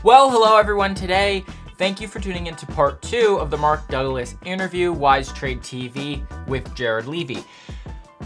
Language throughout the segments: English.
Well, hello everyone today. Thank you for tuning into part 2 of the Mark Douglas interview, Wise Trade TV with Jared Levy.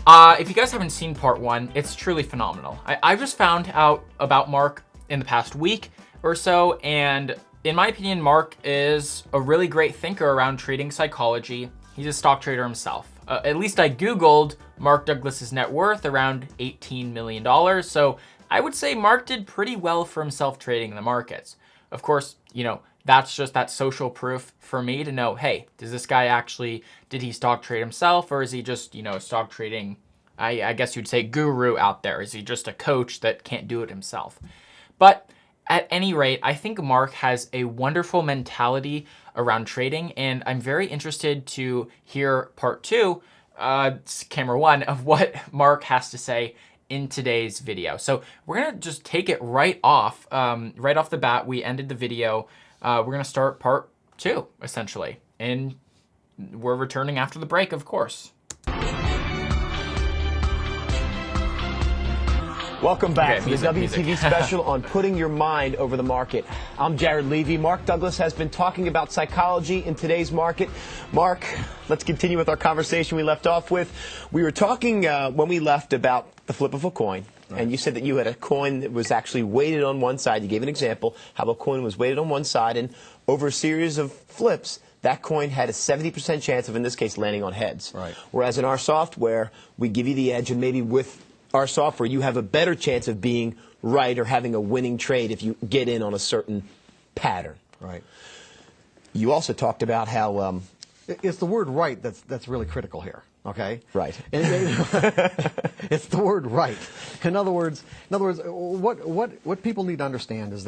If you guys haven't seen part 1, it's truly phenomenal. I just found out about Mark in the past week or so, and in my opinion, Mark is a really great thinker around trading psychology. He's a stock trader himself. At least I Googled Mark Douglas's net worth, around $18 million. So I would say Mark did pretty well for himself trading the markets. Of course, you know, that's just that social proof for me to know, hey, does this guy actually, did he stock trade himself, or is he just, you know, stock trading, I guess you'd say guru out there? Is he just a coach that can't do it himself? But at any rate, I think Mark has a wonderful mentality around trading, and I'm very interested to hear part 2, camera 1, of what Mark has to say in today's video. So we're gonna just take it right off the bat. We ended the video. We're gonna start part 2 essentially, and we're returning after the break, of course. Welcome back to the WTV special on putting your mind over the market. I'm Jared Levy. Mark Douglas has been talking about psychology in today's market. Mark, let's continue with our conversation we left off with. We were talking when we left about the flip of a coin. Right. And you said that you had a coin that was actually weighted on one side. You gave an example how a coin was weighted on one side, and over a series of flips, that coin had a 70% chance of, in this case, landing on heads. Right. Whereas in our software, we give you the edge, and maybe with our software, you have a better chance of being right or having a winning trade if you get in on a certain pattern. Right. You also talked about how it's the word right that's really critical here. Okay. Right. It's the word right. In other words, what people need to understand is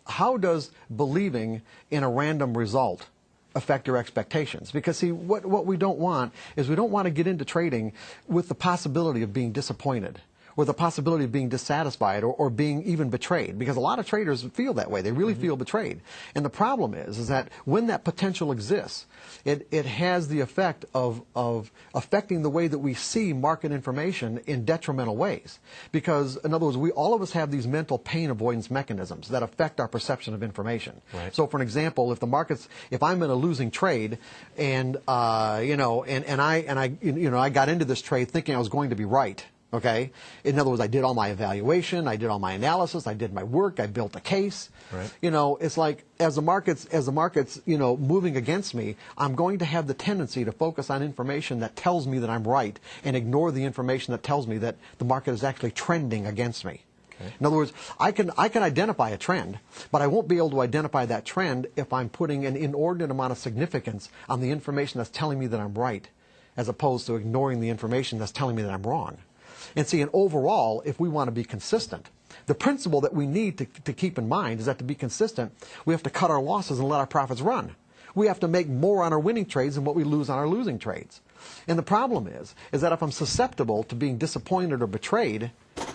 how does believing in a random result affect your expectations? Because see, what we don't want is we don't want to get into trading with the possibility of being disappointed, or the possibility of being dissatisfied, or being even betrayed, because a lot of traders feel that way. They really feel betrayed. And the problem is that when that potential exists, it has the effect of affecting the way that we see market information in detrimental ways. Because, in other words, all of us have these mental pain avoidance mechanisms that affect our perception of information. Right. So, for an example, if I'm in a losing trade, and I got into this trade thinking I was going to be right. Okay. In other words, I did all my evaluation, I did all my analysis, I did my work, I built a case. Right. You know, it's like as the market's moving against me, I'm going to have the tendency to focus on information that tells me that I'm right and ignore the information that tells me that the market is actually trending against me. Okay. In other words, I can identify a trend, but I won't be able to identify that trend if I'm putting an inordinate amount of significance on the information that's telling me that I'm right, as opposed to ignoring the information that's telling me that I'm wrong. And see, and overall, if we want to be consistent, the principle that we need to keep in mind is that to be consistent, we have to cut our losses and let our profits run. We have to make more on our winning trades than what we lose on our losing trades. And the problem is that if I'm susceptible to being disappointed or betrayed,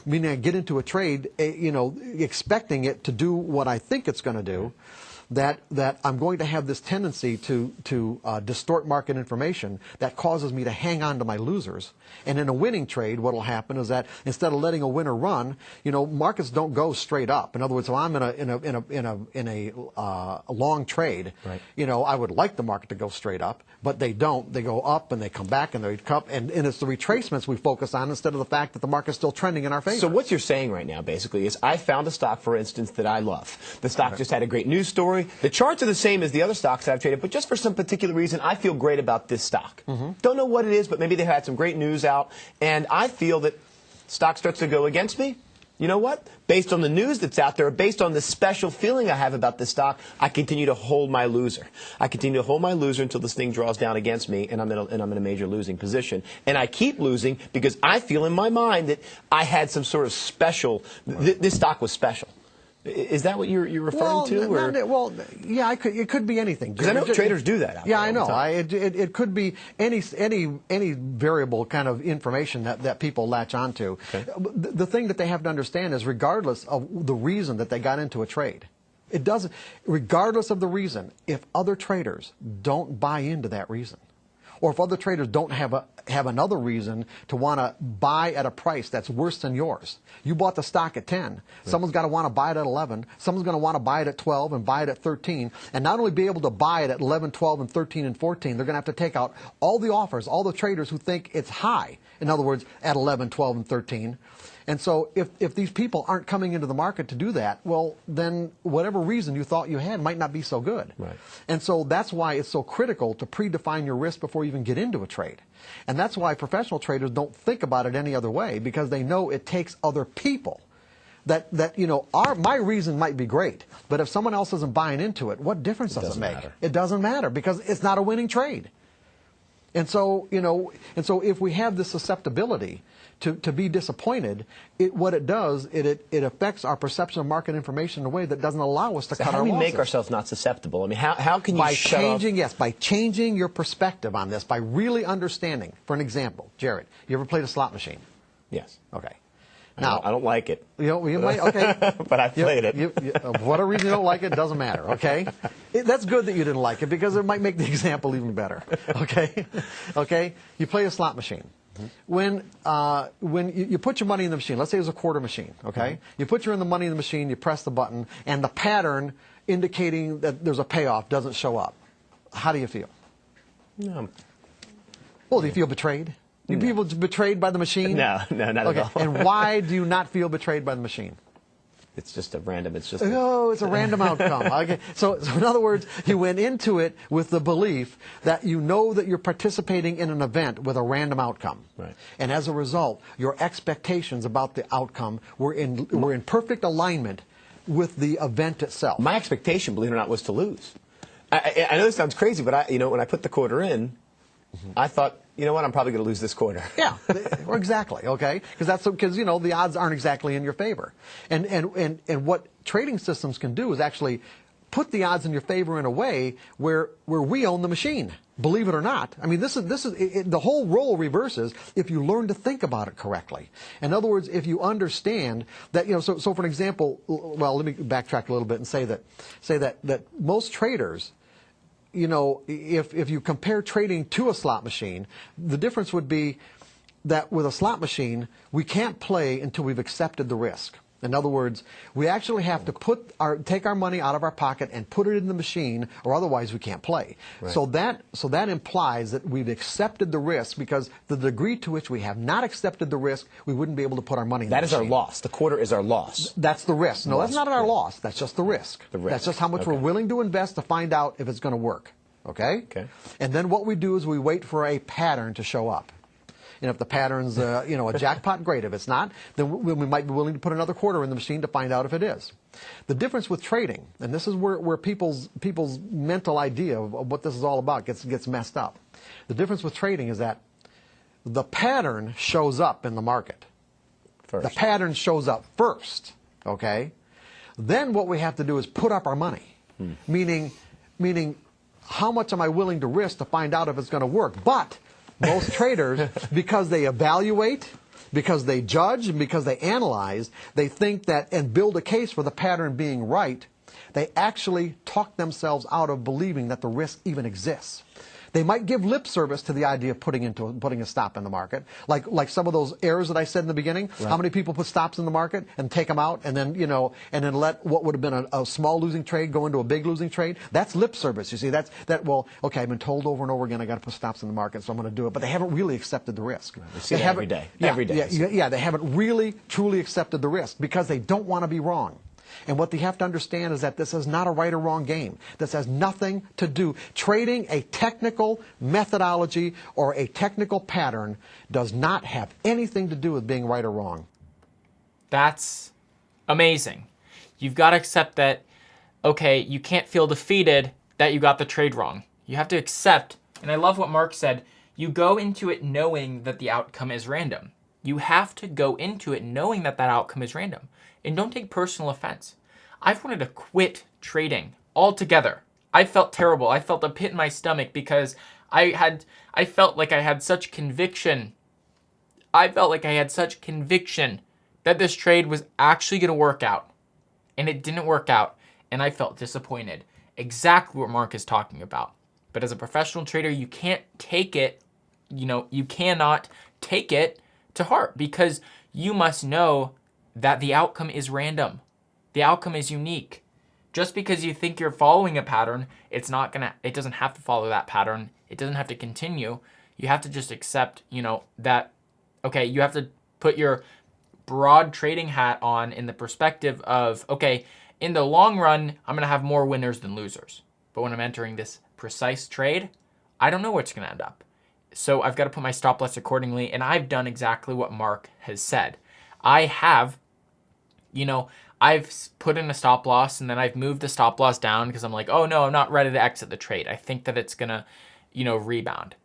meaning I get into a trade, expecting it to do what I think it's going to do, that I'm going to have this tendency to distort market information that causes me to hang on to my losers. And in a winning trade, what will happen is that instead of letting a winner run, markets don't go straight up. In other words, if I'm in a long trade, right. I would like the market to go straight up, but they don't. They go up and they come back and they come, and it's the retracements we focus on instead of the fact that the market's still trending in our favor. So what you're saying right now, basically, is I found a stock, for instance, that I love. The stock just had a great news story. The charts are the same as the other stocks that I've traded, but just for some particular reason, I feel great about this stock. Don't know what it is, but maybe they had some great news out, and I feel that stock starts to go against me. You know what? Based on the news that's out there, based on the special feeling I have about this stock, I continue to hold my loser. I continue to hold my loser until this thing draws down against me, and I'm in a major losing position. And I keep losing because I feel in my mind that I had some sort of special. This stock was special. Is that what you're referring to? Yeah, it could be anything. Because I know traders do that. Yeah, I know. It could be any variable kind of information that people latch onto. Okay. The thing that they have to understand is, regardless of the reason that they got into a trade, it doesn't. Regardless of the reason, if other traders don't buy into that reason, or if other traders don't have another reason to want to buy at a price that's worse than yours. You bought the stock at 10. Right. Someone's got to want to buy it at 11. Someone's going to want to buy it at 12 and buy it at 13. And not only be able to buy it at 11, 12, and 13 and 14, they're going to have to take out all the offers, all the traders who think it's high. In other words, at 11, 12, and 13. And so if these people aren't coming into the market to do that, well, then whatever reason you thought you had might not be so good. Right. And so that's why it's so critical to predefine your risk before you even get into a trade. And that's why professional traders don't think about it any other way, because they know it takes other people. That you know, my reason might be great, but if someone else isn't buying into it, what difference does it make? It doesn't matter, because it's not a winning trade. And so, you know, if we have this susceptibility to be disappointed, what it does, it affects our perception of market information in a way that doesn't allow us to cut our losses. How do we make ourselves not susceptible? I mean, how can you by changing your perspective on this, by really understanding. For an example, Jared, you ever played a slot machine? Yes. Okay. Now, I don't like it. You might, okay. But I played it. For whatever reason you don't like it, doesn matter, okay? That's good that you didn't like it, because it might make the example even better, okay? Okay? You play a slot machine. When you put your money in the machine, let's say it's a quarter machine, okay? You put your money in the machine, you press the button, and the pattern indicating that there's a payoff doesn't show up. How do you feel? No. Well, do you feel betrayed? Do people betrayed by the machine? No, not at all. And why do you not feel betrayed by the machine? It's just a random, it's a random outcome. Okay. So in other words, you went into it with the belief that you know that you're participating in an event with a random outcome. Right. And as a result, your expectations about the outcome were in perfect alignment with the event itself. My expectation, believe it or not, was to lose. I know this sounds crazy, but when I put the quarter in, I thought, you know what, I'm probably going to lose this quarter. Yeah, exactly, because the odds aren't exactly in your favor. And what trading systems can do is actually put the odds in your favor in a way where we own the machine. Believe it or not. I mean, this is the whole role reverses if you learn to think about it correctly. In other words, if you understand that, so for an example, well, let me backtrack a little bit and say that most traders, if you compare trading to a slot machine, the difference would be that with a slot machine, we can't play until we've accepted the risk. In other words, we actually have to take our money out of our pocket and put it in the machine, or otherwise we can't play. Right. So that implies that we've accepted the risk, because the degree to which we have not accepted the risk, we wouldn't be able to put our money in the machine. That is our loss. The quarter is our loss. That's the risk. No, that's not our loss. That's just the risk. That's just how much we're willing to invest to find out if it's going to work. Okay? And then what we do is we wait for a pattern to show up. And if the pattern's a jackpot, great. If it's not, then we might be willing to put another quarter in the machine to find out if it is. The difference with trading, and this is where people's mental idea of what this is all about gets messed up. The difference with trading is that the pattern shows up in the market. First. The pattern shows up first, okay? Then what we have to do is put up our money, meaning how much am I willing to risk to find out if it's going to work? But most traders, because they evaluate, because they judge, and because they analyze, they think that and build a case for the pattern being right, they actually talk themselves out of believing that the risk even exists. They might give lip service to the idea of putting a stop in the market, like some of those errors that I said in the beginning. Right. How many people put stops in the market and take them out, and then let what would have been a small losing trade go into a big losing trade? That's lip service. You see, well, okay, I've been told over and over again I got to put stops in the market, so I'm going to do it. But they haven't really accepted the risk. Right. We see it every day. Every day. Yeah, they haven't really truly accepted the risk because they don't want to be wrong. And what they have to understand is that this is not a right or wrong game. This has nothing to do. Trading a technical methodology or a technical pattern does not have anything to do with being right or wrong. That's amazing. You've got to accept that, okay, you can't feel defeated that you got the trade wrong. You have to accept, and I love what Mark said, you go into it knowing that the outcome is random. You have to go into it knowing that that outcome is random. And don't take personal offense. I've wanted to quit trading altogether. I felt terrible. I felt a pit in my stomach because I felt like I had such conviction. I felt like I had such conviction that this trade was actually going to work out. And it didn't work out. And I felt disappointed. Exactly what Mark is talking about. But as a professional trader, you can't take it, you cannot take it to heart, because you must know that the outcome is random. The outcome is unique. Just because you think you're following a pattern, it doesn't have to follow that pattern. It doesn't have to continue. You have to just accept, that, okay, you have to put your broad trading hat on in the perspective of, okay, in the long run, I'm going to have more winners than losers. But when I'm entering this precise trade, I don't know where it's going to end up. So I've got to put my stop loss accordingly, and I've done exactly what Mark has said. I've put in a stop loss, and then I've moved the stop loss down because I'm like, oh no, I'm not ready to exit the trade. I think that it's going to, rebound.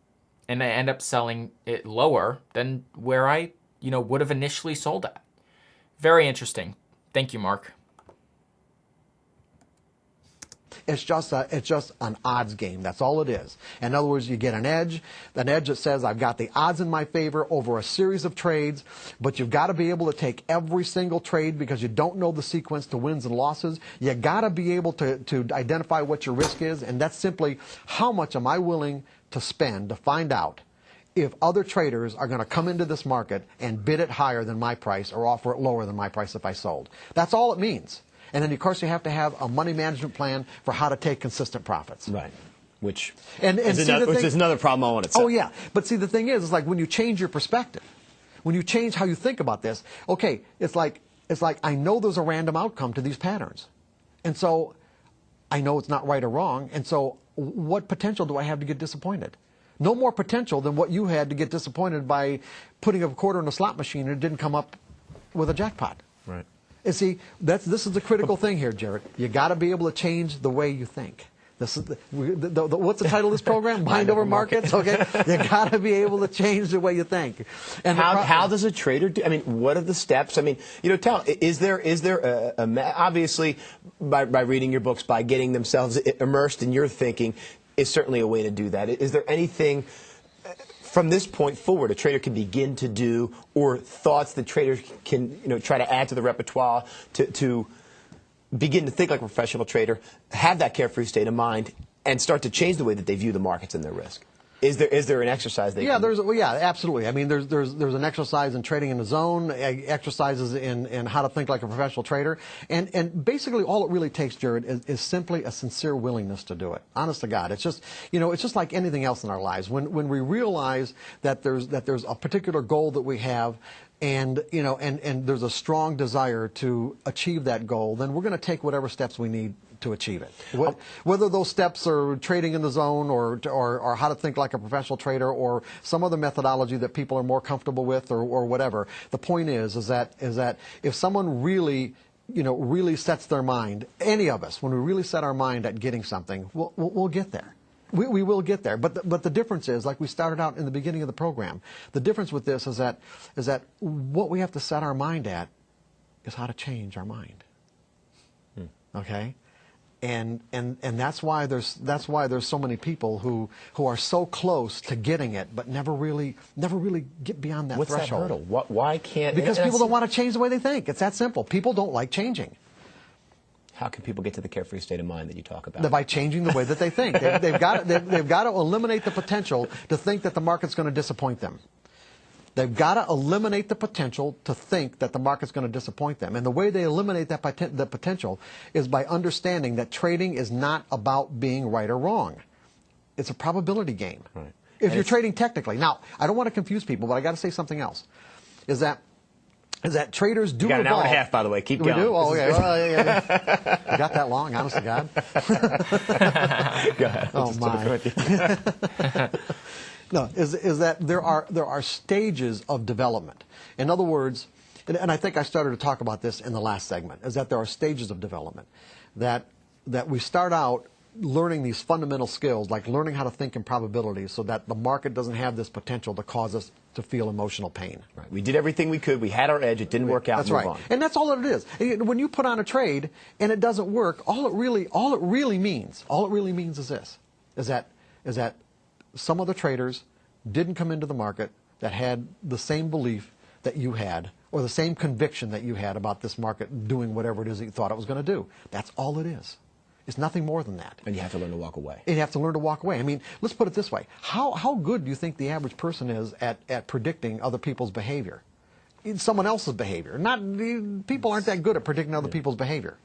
And I end up selling it lower than where I, would have initially sold at. Very interesting. Thank you, Mark. It's just an odds game. That's all it is. In other words, you get an edge that says I've got the odds in my favor over a series of trades, but you've got to be able to take every single trade because you don't know the sequence to wins and losses. You got to be able to identify what your risk is, and that's simply how much am I willing to spend to find out if other traders are going to come into this market and bid it higher than my price or offer it lower than my price if I sold. That's all it means. And then, of course, you have to have a money management plan for how to take consistent profits. Right. Which is another problem all in itself. Oh, yeah. But see, the thing is like when you change your perspective, when you change how you think about this, okay, it's like I know there's a random outcome to these patterns. And so I know it's not right or wrong. And so what potential do I have to get disappointed? No more potential than what you had to get disappointed by putting a quarter in a slot machine and it didn't come up with a jackpot. Right. And see, this is the critical thing here, Jared. You got to be able to change the way you think. This is what's the title of this program? Mind over markets. Okay, you got to be able to change the way you think. And how does a trader do? I mean, what are the steps? I mean, is there obviously by reading your books, by getting themselves immersed in your thinking, is certainly a way to do that. Is there anything from this point forward a trader can begin to do, or thoughts that traders can try to add to the repertoire to begin to think like a professional trader, have that carefree state of mind, and start to change the way that they view the markets and their risk? Is there an exercise they can do? Yeah, absolutely. I mean, there's an exercise in trading in the zone, exercises in how to think like a professional trader, and basically all it really takes, Jared, is simply a sincere willingness to do it. Honest to God, it's just like anything else in our lives. When we realize that there's a particular goal that we have, and there's a strong desire to achieve that goal, then we're going to take whatever steps we need to achieve it. Whether those steps are trading in the zone or how to think like a professional trader or some other methodology that people are more comfortable with or whatever. The point is that if someone really sets their mind, any of us, when we really set our mind at getting something, we'll get there. We will get there. But the difference is, like we started out in the beginning of the program, the difference with this is that what we have to set our mind at is how to change our mind. Okay? And that's why there's so many people who are so close to getting it, but never really get beyond that threshold. What's that hurdle? Why can't? Because people don't want to change the way they think. It's that simple. People don't like changing. How can people get to the carefree state of mind that you talk about? By changing the way that they think. They've got to eliminate the potential to think that the market's going to disappoint them. They've got to eliminate the potential to think that the market's going to disappoint them. And the way they eliminate that the potential is by understanding that trading is not about being right or wrong. It's a probability game. Right. If you're trading technically. Now, I don't want to confuse people, but I got to say something else. Is that traders do evolve. You got an hour and a half, by the way. Keep going. We do? Oh, okay. Yeah. You got that long, honest to God? Go ahead. Oh, my. No, is that there are stages of development. In other words, and I think I started to talk about this in the last segment, is that there are stages of development. That we start out learning these fundamental skills, like learning how to think in probabilities so that the market doesn't have this potential to cause us to feel emotional pain. Right. We did everything we could. We had our edge. It didn't work out. That's right. On. And that's all it is. When you put on a trade and it doesn't work, all it really means is this, is that some other traders didn't come into the market that had the same belief that you had or the same conviction that you had about this market doing whatever it is that you thought it was going to do. That's all it is. It's nothing more than that. And you have to learn to walk away. And you have to learn to walk away. I mean, let's put it this way. How good do you think the average person is at predicting other people's behavior? Someone else's behavior. People aren't that good at predicting other people's behavior.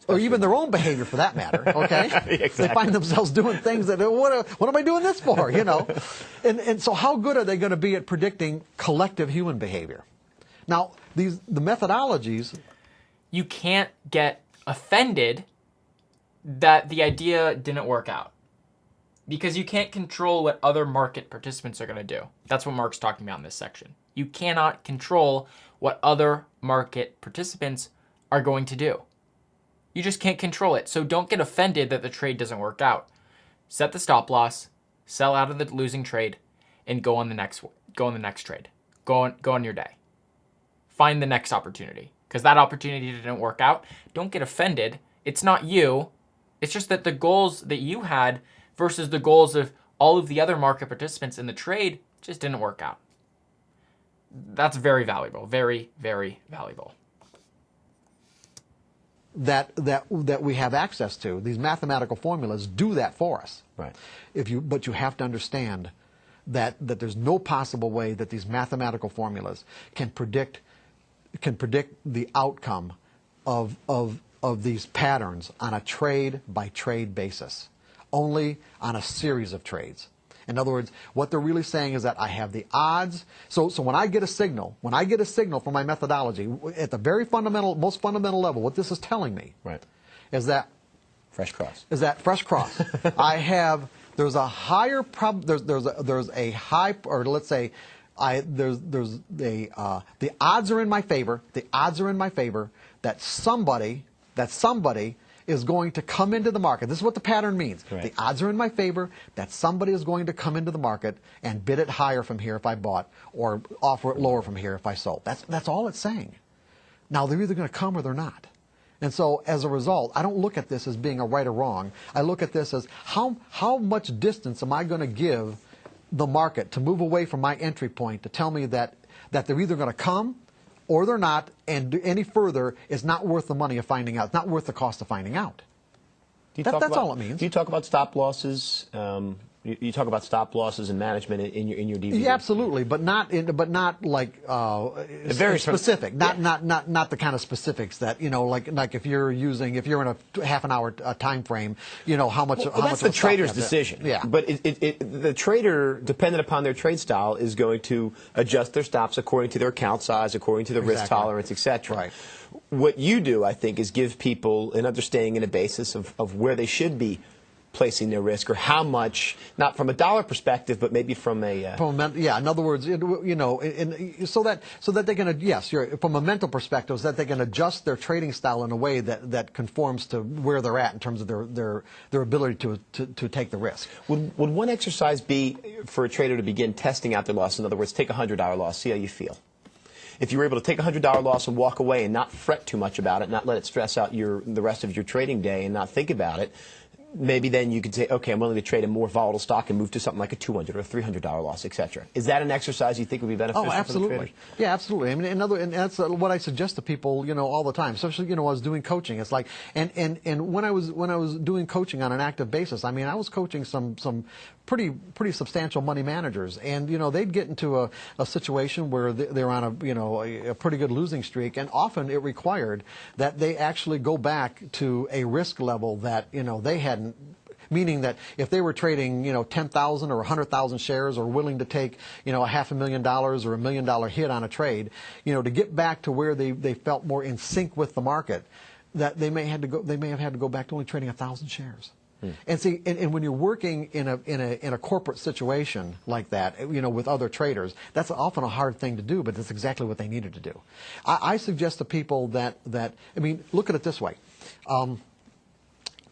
Or even their own behavior, for that matter. Okay, Exactly. They find themselves doing things that what am I doing this for? You know, and so how good are they going to be at predicting collective human behavior? Now, the methodologies. You can't get offended that the idea didn't work out, because you can't control what other market participants are going to do. That's what Mark's talking about in this section. You cannot control what other market participants are going to do. You just can't control it. So don't get offended that the trade doesn't work out. Set the stop loss, sell out of the losing trade, and go on the next trade. Go on your day. Find the next opportunity, because that opportunity didn't work out. Don't get offended. It's not you. It's just that the goals that you had versus the goals of all of the other market participants in the trade just didn't work out. That's very valuable. Very, very valuable. That we have access to. These mathematical formulas do that for us. Right. But you have to understand that there's no possible way that these mathematical formulas can predict the outcome of these patterns on a trade by trade basis. Only on a series of trades. In other words, what they're really saying is that I have the odds. So when I get a signal, from my methodology, at the very most fundamental level, what this is telling me, right, is that fresh cross. There's a higher there's a high, or let's say, the odds are in my favor. The odds are in my favor that somebody is going to come into the market. This is what the pattern means. Right. The odds are in my favor that somebody is going to come into the market and bid it higher from here if I bought, or offer it lower from here if I sold. That's all it's saying. Now, they're either going to come or they're not. And so, as a result, I don't look at this as being a right or wrong. I look at this as how much distance am I going to give the market to move away from my entry point to tell me that they're either going to come or they're not, and any further is not worth the money of finding out. It's not worth the cost of finding out. That's all it means. Do you talk about stop losses? You talk about stop losses and management in your DVD. Yeah, absolutely, but not like very specific. Not the kind of specifics that, like if you're in a half an hour time frame, how much. Well, that's the trader's decision. Yeah, but the trader, dependent upon their trade style, is going to adjust their stops according to their account size, according to the risk tolerance, etc. Right. What you do, I think, is give people an understanding and a basis of where they should be placing their risk, or how much, not from a dollar perspective, but maybe from a in other words, so that they can from a mental perspective, so that they can adjust their trading style in a way that conforms to where they're at in terms of their ability to take the risk. Would one exercise be for a trader to begin testing out their loss? In other words, take a $100 loss, see how you feel. If you were able to take a $100 loss and walk away and not fret too much about it, not let it stress out the rest of your trading day and not think about it, maybe then you could say, okay, I'm willing to trade a more volatile stock and move to something like a $200 or a $300 loss, etc. Is that an exercise you think would be beneficial? Oh, absolutely. For the traders? Yeah, absolutely. I mean, and that's what I suggest to people, all the time. Especially, when I was doing coaching. It's like, and when I was doing coaching on an active basis, I mean, I was coaching some pretty substantial money managers, and they'd get into a situation where they're on a pretty good losing streak, and often it required that they actually go back to a risk level that they hadn't. Meaning that if they were trading 10,000 or 100,000 shares, or willing to take $500,000 or $1 million hit on a trade, to get back to where they felt more in sync with the market, that they may have had to go back to only trading 1,000 shares. And see, and when you're working in a corporate situation like that, with other traders, that's often a hard thing to do, but that's exactly what they needed to do. I suggest to people that I mean, look at it this way: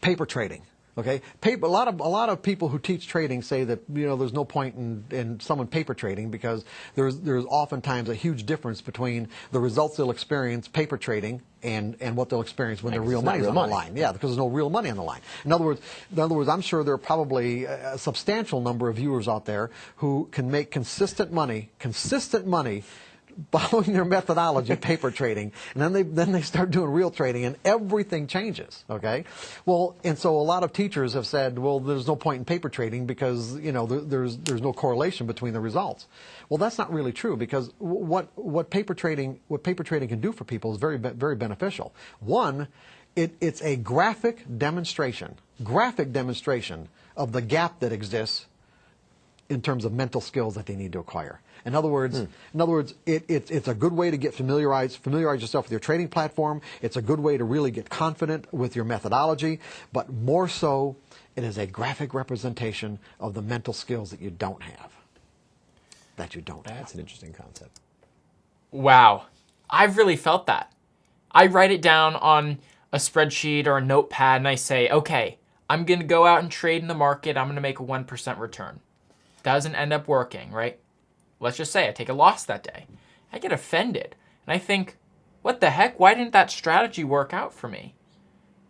paper trading. Okay, a lot of people who teach trading say that there's no point in someone paper trading, because there's oftentimes a huge difference between the results they'll experience paper trading and what they'll experience when their real money's on the line. Yeah, because there's no real money on the line. In other words, I'm sure there are probably a substantial number of viewers out there who can make consistent money following their methodology, paper trading, and then they start doing real trading, and everything changes. Okay, well, and so a lot of teachers have said, well, there's no point in paper trading because there's no correlation between the results. Well, that's not really true, because what paper trading can do for people is very beneficial. One, it's a graphic demonstration of the gap that exists in terms of mental skills that they need to acquire. In other words, it's a good way to get familiarize yourself with your trading platform. It's a good way to really get confident with your methodology, but more so, it is a graphic representation of the mental skills that you don't have. That's an interesting concept. Wow. I've really felt that. I write it down on a spreadsheet or a notepad and I say, okay, I'm going to go out and trade in the market. I'm going to make a 1% return. Doesn't end up working, right? Let's just say I take a loss that day. I get offended. And I think, what the heck? Why didn't that strategy work out for me?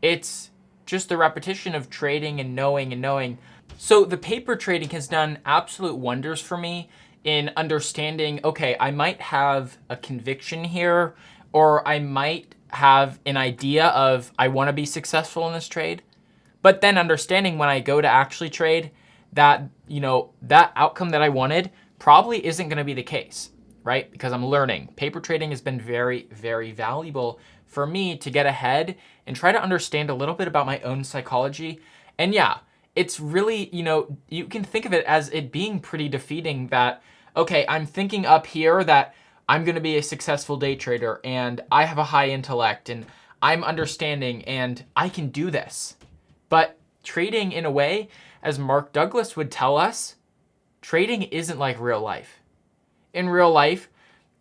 It's just the repetition of trading and knowing. So the paper trading has done absolute wonders for me in understanding, okay, I might have a conviction here, or I might have an idea of I want to be successful in this trade. But then understanding when I go to actually trade that, that outcome that I wanted probably isn't going to be the case, right? Because I'm learning. Paper trading has been very, very valuable for me to get ahead and try to understand a little bit about my own psychology. And yeah, it's really, you can think of it as it being pretty defeating that, okay, I'm thinking up here that I'm going to be a successful day trader and I have a high intellect and I'm understanding and I can do this. But trading in a way, as Mark Douglas would tell us, trading isn't like real life. In real life,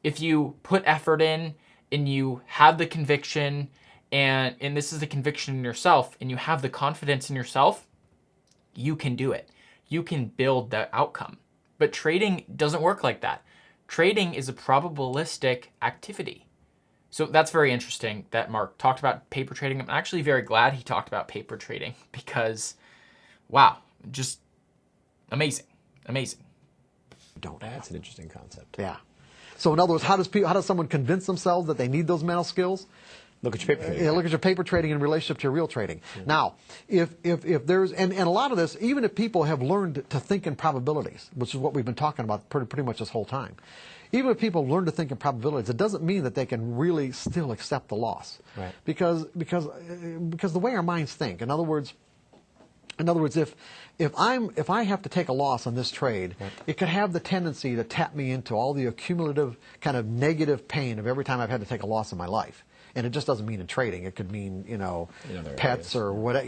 if you put effort in and you have the conviction, and this is the conviction in yourself, and you have the confidence in yourself, you can do it. You can build the outcome. But trading doesn't work like that. Trading is a probabilistic activity. So that's very interesting that Mark talked about paper trading. I'm actually very glad he talked about paper trading because, wow, just amazing. That's an interesting concept. Yeah. So in other words, how does someone convince themselves that they need those mental skills? Look at your paper trading. Look at your paper trading in relationship to your real trading. Yeah. Now, if there's, and a lot of this, even if people have learned to think in probabilities, which is what we've been talking about pretty much this whole time, even if people learn to think in probabilities, it doesn't mean that they can really still accept the loss. Right. Because the way our minds think, in other words, if I have to take a loss on this trade, right, it could have the tendency to tap me into all the accumulative kind of negative pain of every time I've had to take a loss in my life. And it just doesn't mean in trading. It could mean, pets or what,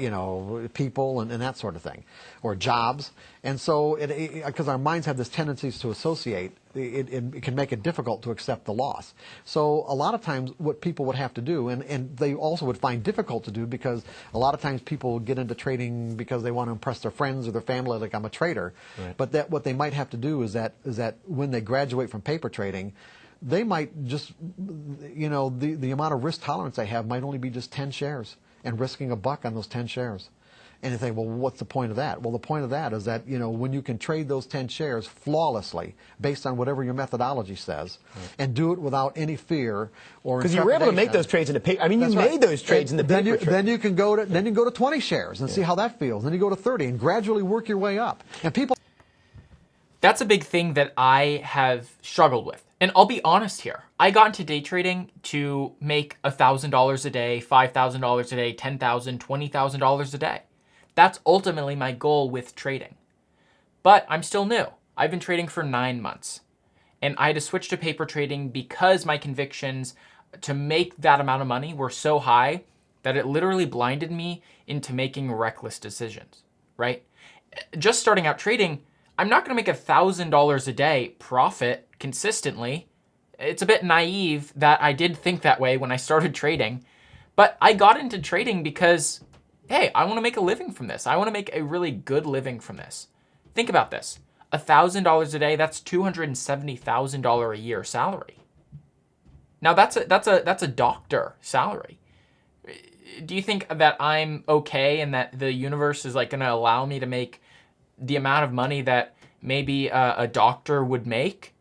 people and that sort of thing, or jobs. And so, because our minds have this tendencies to associate, it can make it difficult to accept the loss. So a lot of times what people would have to do, and they also would find difficult to do, because a lot of times people get into trading because they want to impress their friends or their family, like, I'm a trader. Right. But what they might have to do is that when they graduate from paper trading, they might just, the amount of risk tolerance they have might only be just 10 shares and risking $1 on those 10 shares. And you think, well, what's the point of that? Well, the point of that is that, when you can trade those 10 shares flawlessly based on whatever your methodology says, right, and do it without any fear or because you were able to make those trades in the paper. I mean, you made those trades in the paper. Then you can go to 20 shares and see how that feels. Then you go to 30 and gradually work your way up. And people. That's a big thing that I have struggled with. And I'll be honest here. I got into day trading to make $1,000 a day, $5,000 a day, $10,000, $20,000 a day. That's ultimately my goal with trading. But I'm still new. I've been trading for 9 months. And I had to switch to paper trading because my convictions to make that amount of money were so high that it literally blinded me into making reckless decisions, right? Just starting out trading, I'm not going to make $1,000 a day profit consistently. It's a bit naive that I did think that way when I started trading, but I got into trading because, hey, I want to make a living from this. I want to make a really good living from this. Think about this. $1,000 a day, that's $270,000 a year salary. Now that's a doctor salary. Do you think that I'm okay and that the universe is like going to allow me to make the amount of money that maybe a doctor would make?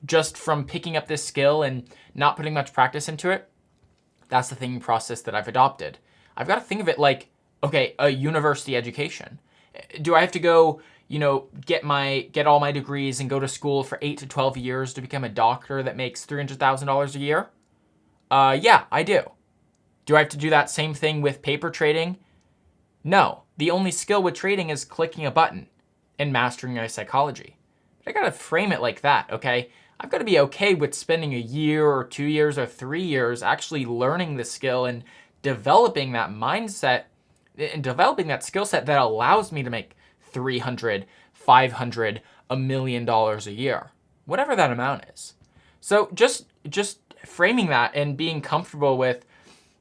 just from picking up this skill and not putting much practice into it, that's the thinking process that I've adopted. I've got to think of it like, okay, a university education. Do I have to go, get all my degrees and go to school for 8 to 12 years to become a doctor that makes $300,000 a year? Yeah, I do. Do I have to do that same thing with paper trading? No. The only skill with trading is clicking a button and mastering my psychology. But I gotta frame it like that, okay? I've got to be okay with spending a year or 2 years or 3 years actually learning the skill and developing that mindset and developing that skill set that allows me to make $300, $500, $1 million a year, whatever that amount is. So just framing that and being comfortable with,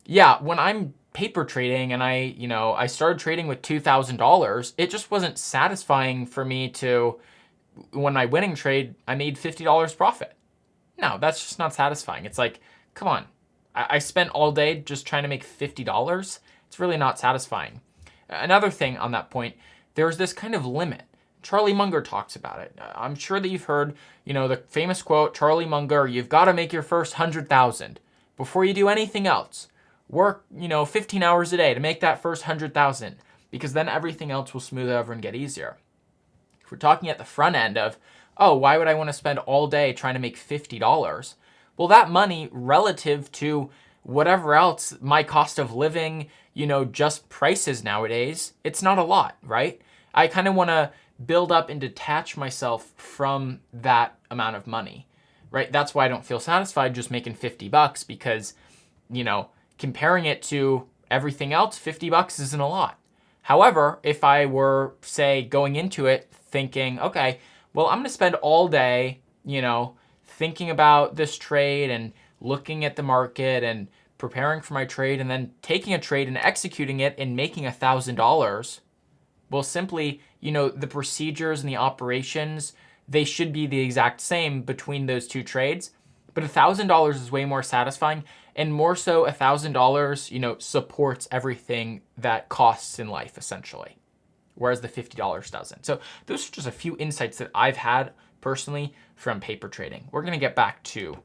yeah, when I'm paper trading and I started trading with $2,000, it just wasn't satisfying for me to, when I winning trade, I made $50 profit. No, that's just not satisfying. It's like, come on, I spent all day just trying to make $50. It's really not satisfying. Another thing on that point, there's this kind of limit. Charlie Munger talks about it. I'm sure that you've heard, the famous quote, Charlie Munger, you've got to make your first 100,000 before you do anything else. Work, 15 hours a day to make that first 100,000, because then everything else will smooth over and get easier. If we're talking at the front end of, oh, why would I want to spend all day trying to make $50? Well, that money relative to whatever else, my cost of living, just prices nowadays, it's not a lot, right? I kind of want to build up and detach myself from that amount of money, right? That's why I don't feel satisfied just making $50 because, comparing it to everything else, $50 isn't a lot. However, if I were, say, going into it thinking, okay, well, I'm going to spend all day, thinking about this trade and looking at the market and preparing for my trade and then taking a trade and executing it and making $1,000, well, simply, the procedures and the operations, they should be the exact same between those two trades. But $1,000 is way more satisfying, and more so $1,000, supports everything that costs in life, essentially, whereas the $50 doesn't. So those are just a few insights that I've had personally from paper trading. We're going to get back to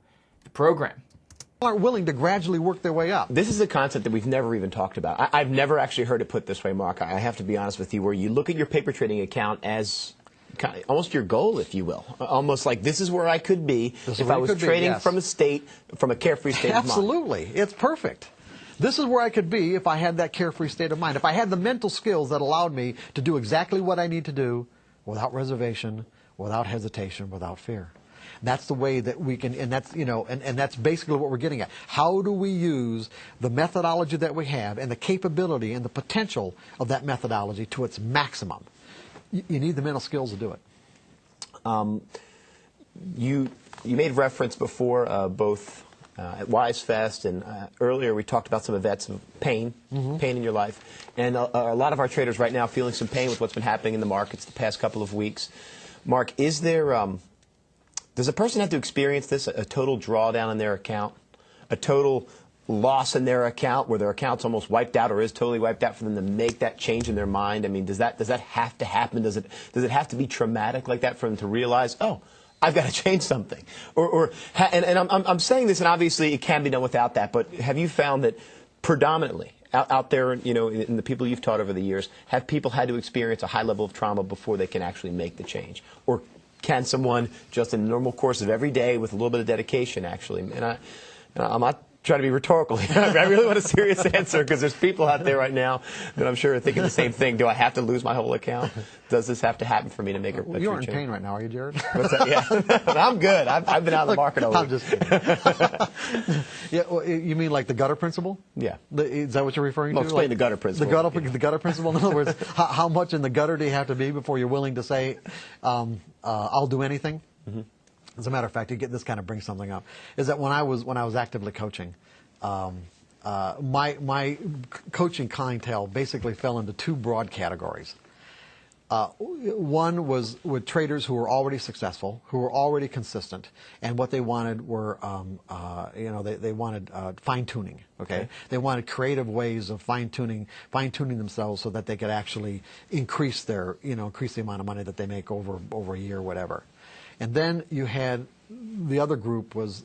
the program. Are willing to gradually work their way up. This is a concept that we've never even talked about. I've never actually heard it put this way, Mark. I have to be honest with you, where you look at your paper trading account as kind of almost your goal, if you will. Almost like this is where I could be if I was trading from a carefree state of mind. Absolutely. It's perfect. This is where I could be if I had that carefree state of mind. If I had the mental skills that allowed me to do exactly what I need to do without reservation, without hesitation, without fear. That's the way that we can, and that's, and that's basically what we're getting at. How do we use the methodology that we have and the capability and the potential of that methodology to its maximum? You need the mental skills to do it. You made reference before, both at Wise Fest and earlier we talked about some events of pain in your life. And a lot of our traders right now feeling some pain with what's been happening in the markets the past couple of weeks. Mark, is there... does a person have to experience this, a total drawdown in their account, a total loss in their account where their account's almost wiped out or is totally wiped out for them to make that change in their mind? I mean, does that have to happen? Does it have to be traumatic like that for them to realize, oh, I've got to change something? I'm saying this, and obviously it can be done without that, but have you found that predominantly out there, in the people you've taught over the years, have people had to experience a high level of trauma before they can actually make the change? Or can someone just in the normal course of every day with a little bit of dedication actually? And I'm not trying to be rhetorical here. I really want a serious answer because there's people out there right now that I'm sure are thinking the same thing. Do I have to lose my whole account? Does this have to happen for me to make a You aren't in pain right now, are you, Jared? What's that? Yeah. I'm good. I've been out of the market all week. I'm just kidding. Yeah, well, you mean like the gutter principle? Yeah. Is that what you're referring Well, to? explain the gutter principle. The gutter principle, in other words, how much in the gutter do you have to be before you're willing to say, I'll do anything? Mm-hmm. As a matter of fact, this kind of brings something up. Is that when I was actively coaching, my coaching clientele basically fell into two broad categories. One was with traders who were already successful, who were already consistent, and what they wanted were, they wanted fine tuning. Okay, they wanted creative ways of fine tuning themselves so that they could actually increase the amount of money that they make over a year, or whatever. And then you had the other group was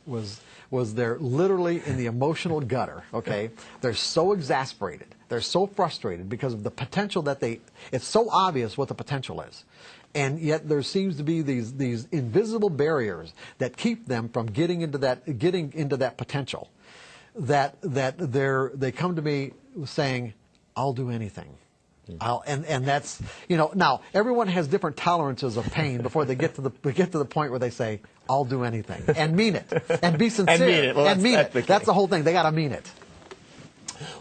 they're literally in the emotional gutter, okay? They're so exasperated. They're so frustrated because of the potential that it's so obvious what the potential is. And yet there seems to be these invisible barriers that keep them from getting into that potential. That they come to me saying, "I'll do anything." And that's, now everyone has different tolerances of pain before they get to the point where they say, "I'll do anything," and mean it, and be sincere, and mean it. Well, and mean it. That's the whole thing. They got to mean it.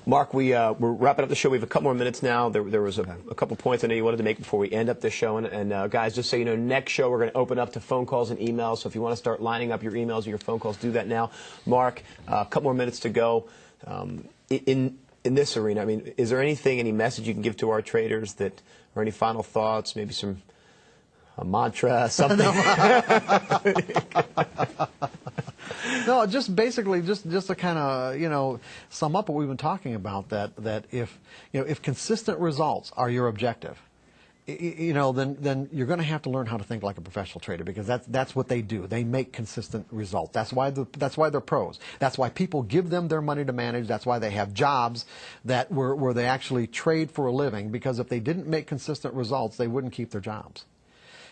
Mark, we're wrapping up the show. We have a couple more minutes now. There was a couple points I know you wanted to make before we end up this show. And guys, just so you know, next show we're going to open up to phone calls and emails. So if you want to start lining up your emails or your phone calls, do that now. Mark, a couple more minutes to go. In this arena, I mean, is there any message you can give to our traders or any final thoughts, maybe a mantra, something? No, just basically just to kind of sum up what we've been talking about, that if consistent results are your objective, then you're going to have to learn how to think like a professional trader, because that's what they do. They make consistent results. That's why they're pros. That's why people give them their money to manage. That's why they have jobs where they actually trade for a living, because if they didn't make consistent results, they wouldn't keep their jobs.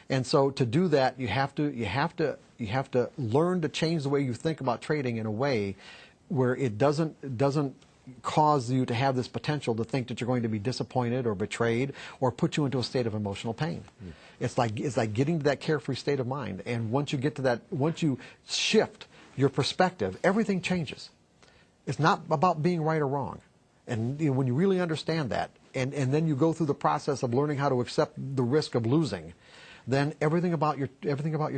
And so to do that, you have to learn to change the way you think about trading in a way where it doesn't cause you to have this potential to think that you're going to be disappointed or betrayed or put you into a state of emotional pain. It's like getting to that carefree state of mind. And once you get to that, once you shift your perspective, everything changes. It's not about being right or wrong. And when you really understand that, and then you go through the process of learning how to accept the risk of losing, then everything about your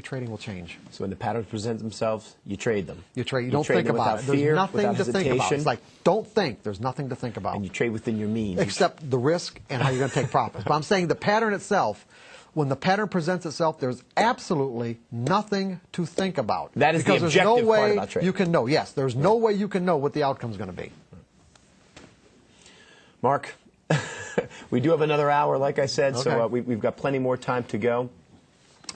trading will change. So when the patterns present themselves, you trade them. You trade. You don't think about it. There's nothing to think about. It's like, don't think. There's nothing to think about. And you trade within your means. Except the risk and how you're going to take profits. But I'm saying the pattern itself, when the pattern presents itself, there's absolutely nothing to think about. That is the objective part about trading. You can know. Yes, there's no way you can know what the outcome is going to be. Mark, we do have another hour, like I said, okay. So we've got plenty more time to go.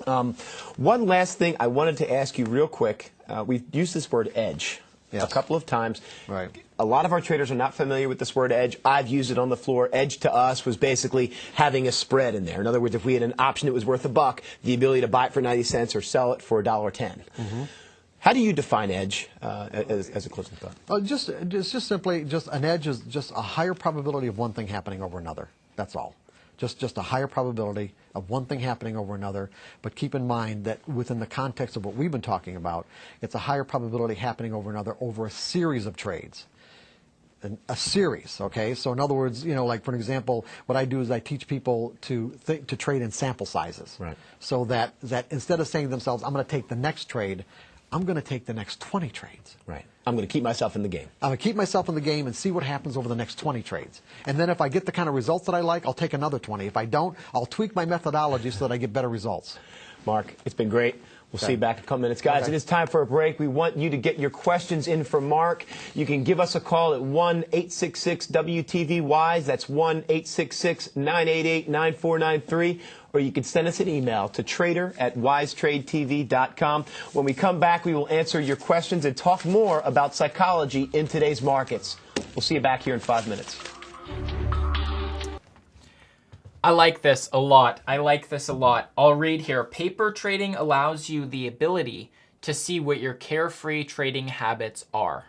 One last thing I wanted to ask you real quick. We've used this word edge a couple of times. Right. A lot of our traders are not familiar with this word edge. I've used it on the floor. Edge to us was basically having a spread in there. In other words, if we had an option that was worth $1, the ability to buy it for 90 cents or sell it for $1.10. Mm-hmm. How do you define edge as a closing thought? Just simply, an edge is just a higher probability of one thing happening over another. That's all. Just a higher probability of one thing happening over another. But keep in mind that within the context of what we've been talking about, it's a higher probability happening over another over a series of trades. A series, okay? So in other words, like for example, what I do is I teach people to trade in sample sizes. Right. So that instead of saying to themselves, I'm going to take the next trade, I'm going to take the next 20 trades. Right. I'm going to keep myself in the game. I'm going to keep myself in the game and see what happens over the next 20 trades. And then if I get the kind of results that I like, I'll take another 20. If I don't, I'll tweak my methodology so that I get better results. Mark, it's been great. We'll see you back in a couple minutes. Guys, It is time for a break. We want you to get your questions in for Mark. You can give us a call at 1-866-WTV-WISE. That's 1-866-988-9493. Or you can send us an email to trader@wisetradetv.com. When we come back, we will answer your questions and talk more about psychology in today's markets. We'll see you back here in 5 minutes. I like this a lot. I'll read here. Paper trading allows you the ability to see what your carefree trading habits are.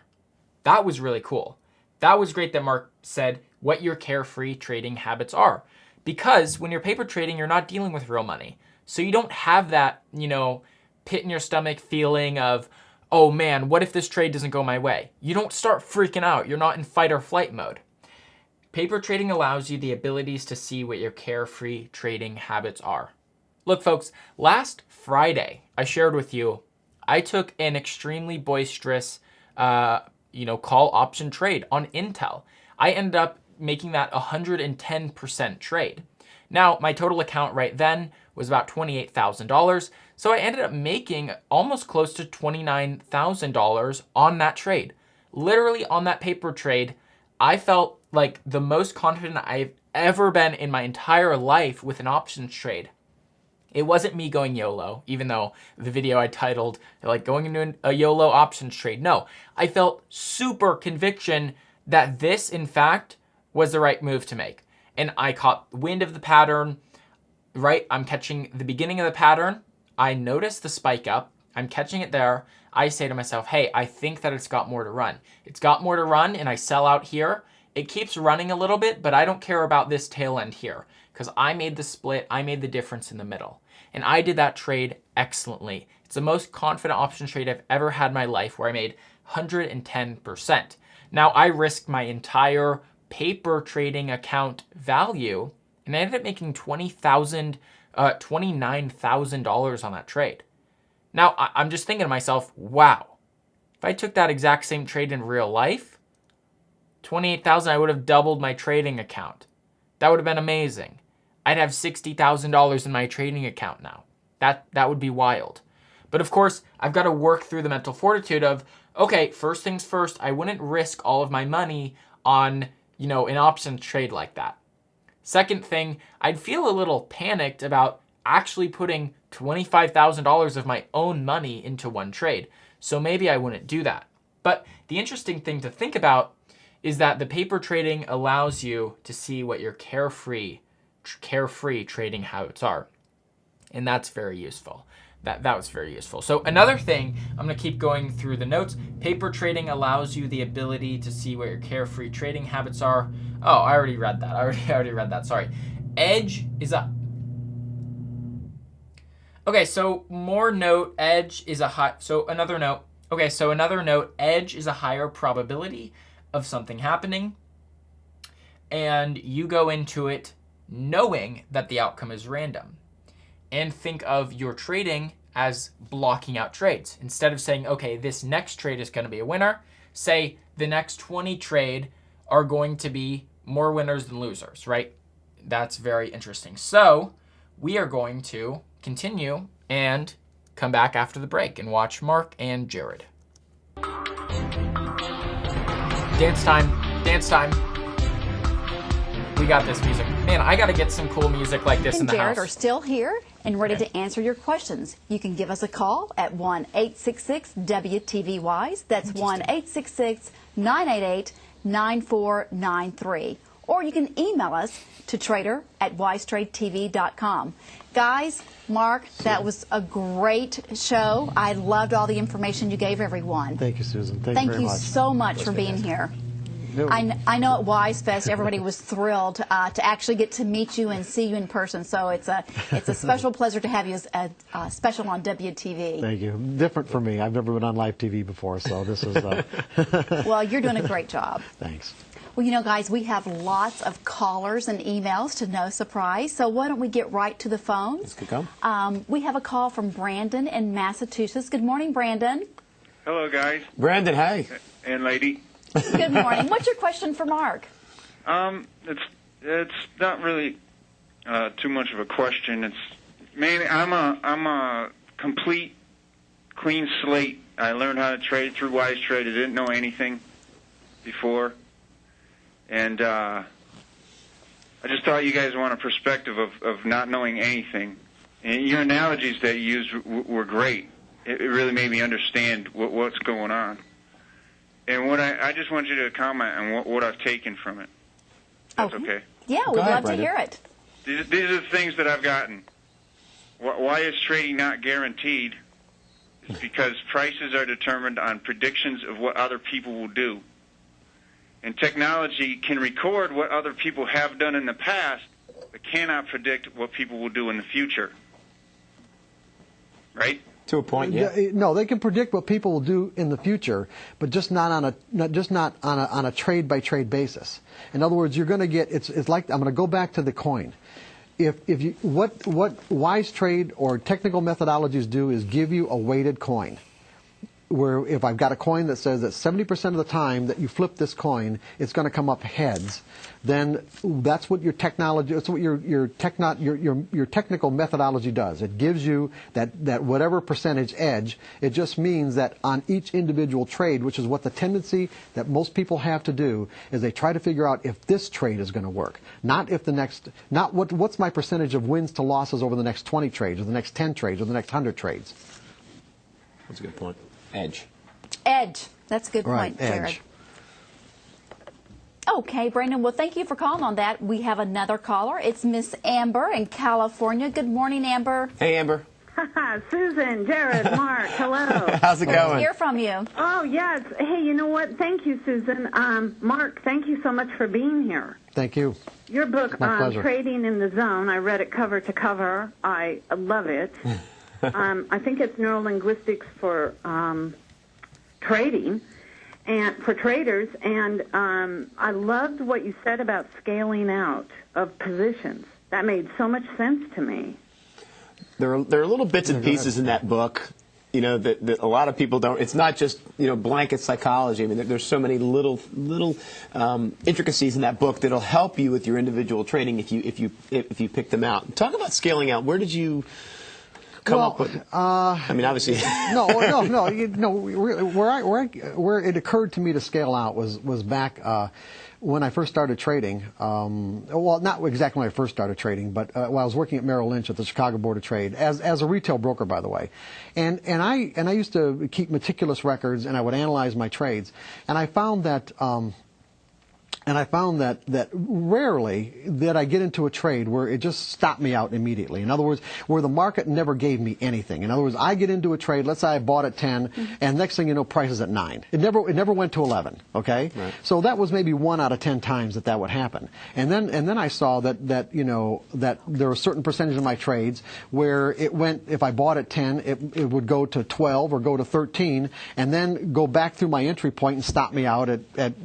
That was really cool. That was great that Mark said what your carefree trading habits are. Because when you're paper trading, you're not dealing with real money. So you don't have that, pit in your stomach feeling of, oh man, what if this trade doesn't go my way? You don't start freaking out. You're not in fight or flight mode. Paper trading allows you the abilities to see what your carefree trading habits are. Look, folks, last Friday, I shared with you, I took an extremely boisterous, call option trade on Intel. I ended up making that 110% trade. Now, my total account right then was about $28,000. So I ended up making almost close to $29,000 on that trade. Literally on that paper trade, I felt like the most confident I've ever been in my entire life with an options trade. It wasn't me going YOLO, even though the video I titled, like, going into a YOLO options trade. No, I felt super conviction that this, in fact, was the right move to make. And I caught wind of the pattern, right? I'm catching the beginning of the pattern. I noticed the spike up. I'm catching it there. I say to myself, hey, I think that it's got more to run. It's got more to run, and I sell out here. It keeps running a little bit, but I don't care about this tail end here because I made the split. I made the difference in the middle. And I did that trade excellently. It's the most confident option trade I've ever had in my life, where I made 110%. Now, I risked my entire paper trading account value, and I ended up making $29,000 on that trade. Now, I'm just thinking to myself, wow, if I took that exact same trade in real life, $28,000, I would have doubled my trading account. That would have been amazing. I'd have $60,000 in my trading account now. That would be wild. But of course, I've got to work through the mental fortitude of, okay, first things first, I wouldn't risk all of my money on, an option trade like that. Second thing, I'd feel a little panicked about actually putting $25,000 of my own money into one trade. So maybe I wouldn't do that. But the interesting thing to think about is that the paper trading allows you to see what your carefree trading habits are. And that's very useful. That was very useful. So another thing, I'm going to keep going through the notes. Paper trading allows you the ability to see what your carefree trading habits are. Oh, I already read that. I already read that. Sorry. Edge is a... Okay, so more note, edge is a high... So another note. Okay, so another note, edge is a higher probability of something happening. And you go into it knowing that the outcome is random. And think of your trading as blocking out trades. Instead of saying, okay, this next trade is going to be a winner, say the next 20 trade are going to be more winners than losers, right? That's very interesting. So we are going to continue and come back after the break and watch Mark and Jared. Dance time, dance time. We got this music. Man, I got to get some cool music like this in the house. Jared are still here and ready to answer your questions. You can give us a call at 1-866-WTV-WISE. That's 1-866-988-9493. Or you can email us to trader@wisetradetv.com. Guys, Mark, that was a great show. I loved all the information you gave everyone. Thank you, Susan. Thank you very much. Thank you so much for being here. I know at Wise Fest everybody was thrilled to actually get to meet you and see you in person. So it's a special pleasure to have you as a special on WTV. Thank you. Different for me. I've never been on live TV before, so this is. Well, you're doing a great job. Thanks. Well, guys, we have lots of callers and emails to no surprise. So why don't we get right to the phones? Let's go. We have a call from Brandon in Massachusetts. Good morning, Brandon. Hello, guys. Brandon, hey. And lady. Good morning. What's your question for Mark? It's not really too much of a question. It's mainly I'm a complete clean slate. I learned how to trade through Wise Trade. I didn't know anything before, and I just thought you guys want a perspective of not knowing anything. And your analogies that you used were great. It really made me understand what's going on. And I just want you to comment on what I've taken from it. That's okay. Yeah, we'd love to hear it. These are the things that I've gotten. Why is trading not guaranteed? It's because prices are determined on predictions of what other people will do. And technology can record what other people have done in the past, but cannot predict what people will do in the future. Right? To a point, yeah. No, they can predict what people will do in the future, but just not on a trade by trade basis. In other words, you're going to get it's like I'm going to go back to the coin. What Wise Trade or technical methodologies do is give you a weighted coin. where if I've got a coin that says that 70% of the time that you flip this coin, it's going to come up heads, then that's what your technology, that's what your technical methodology does. It gives you that whatever percentage edge. It just means that on each individual trade, which is what the tendency that most people have to do, is they try to figure out if this trade is going to work, not if the next, not what's my percentage of wins to losses over the next 20 trades or the next 10 trades or the next 100 trades. That's a good point. Edge. Edge. That's a good Right, point, Jared. edge. Okay, Brandon, well, thank you for calling on that. We have another caller. It's Miss Amber in California. Good morning, Amber. Hey, Amber. Susan, Jared, Mark, hello. How's it Let's going? hear from you. Oh, yes. Hey, you know what? Thank you, Susan. Mark, thank you so much for being here. Thank you. Your book, My pleasure. Trading in the Zone, I read it cover to cover. I love it. I think it's neurolinguistics for trading and for traders. And I loved what you said about scaling out of positions. That made so much sense to me. There are little bits and pieces in that book, you know, that a lot of people don't. It's not just, you know, blanket psychology. I mean, there's so many little intricacies in that book that'll help you with your individual trading if you pick them out. Talk about scaling out. Where did you come up with? I mean, obviously. Where it occurred to me to scale out was back when I first started trading. Well, not exactly when I first started trading, but while I was working at Merrill Lynch at the Chicago Board of Trade as a retail broker, by the way. And I used to keep meticulous records, and I would analyze my trades, and I found that. that rarely did I get into a trade where it just stopped me out immediately. In other words, where the market never gave me anything. In other words, I get into a trade, let's say I bought at 10, and next thing you know, price is at 9. It never went to 11, okay? Right. So that was maybe 1 out of 10 times that would happen. And then I saw that there were certain percentage of my trades where it went, if I bought at 10, it would go to 12 or go to 13, and then go back through my entry point and stop me out at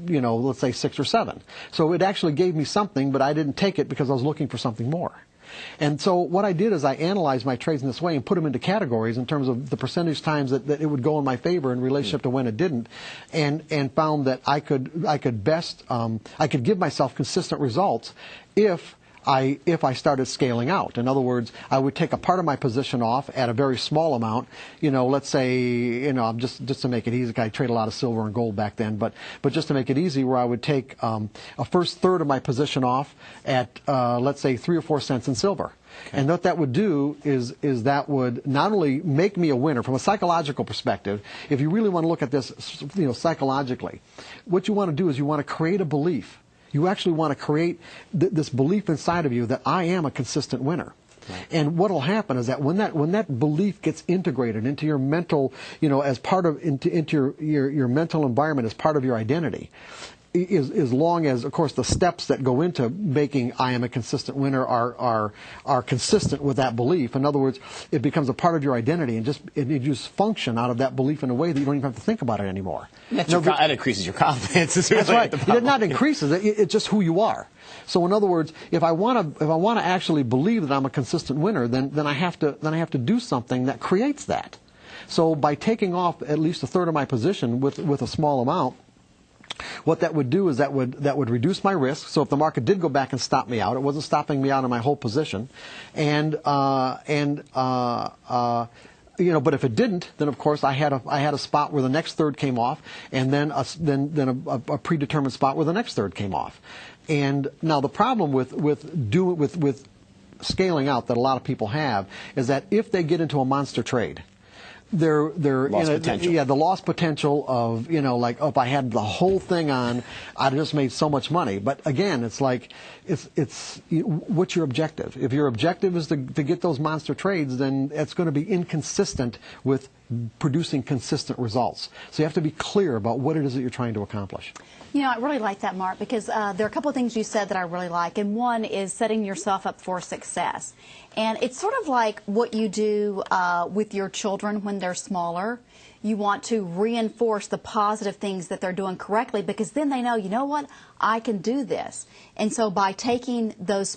let's say 6 or 7. So it actually gave me something, but I didn't take it because I was looking for something more. And so what I did is I analyzed my trades in this way and put them into categories in terms of the percentage times that it would go in my favor in relationship to when it didn't, and found that I could best I could give myself consistent results if I started scaling out. In other words, I would take a part of my position off at a very small amount. Let's say, just to make it easy, I trade a lot of silver and gold back then, but just to make it easy, where I would take a first third of my position off at, let's say, 3 or 4 cents in silver. Okay. And what that would do is that would not only make me a winner from a psychological perspective. If you really want to look at this, psychologically, what you want to do is you want to create a belief. You actually want to create this belief inside of you that I am a consistent winner. Right. And what will happen is that when that belief gets integrated into your mental, as part of into your mental environment as part of your identity, as long as, of course, the steps that go into making I am a consistent winner are consistent with that belief. In other words, it becomes a part of your identity, and you just function out of that belief in a way that you don't even have to think about it anymore. That increases your confidence. That's right. It not increases it. It's just who you are. So in other words, if I want to actually believe that I'm a consistent winner, then I have to do something that creates that. So by taking off at least a third of my position with a small amount, what that would do is that would reduce my risk. So if the market did go back and stop me out, it wasn't stopping me out of my whole position, but if it didn't, then of course I had a spot where the next third came off, and then a predetermined spot where the next third came off. And now the problem with scaling out that a lot of people have is that if they get into a monster trade, they're the loss potential of, if I had the whole thing on, I'd just made so much money. But again, it's like, what's your objective? If your objective is to get those monster trades, then it's going to be inconsistent with producing consistent results. So you have to be clear about what it is that you're trying to accomplish. I really like that, Mark, because there are a couple of things you said that I really like, and one is setting yourself up for success. And it's sort of like what you do with your children when they're smaller. You want to reinforce the positive things that they're doing correctly, because then they know, you know what, I can do this. And so by taking those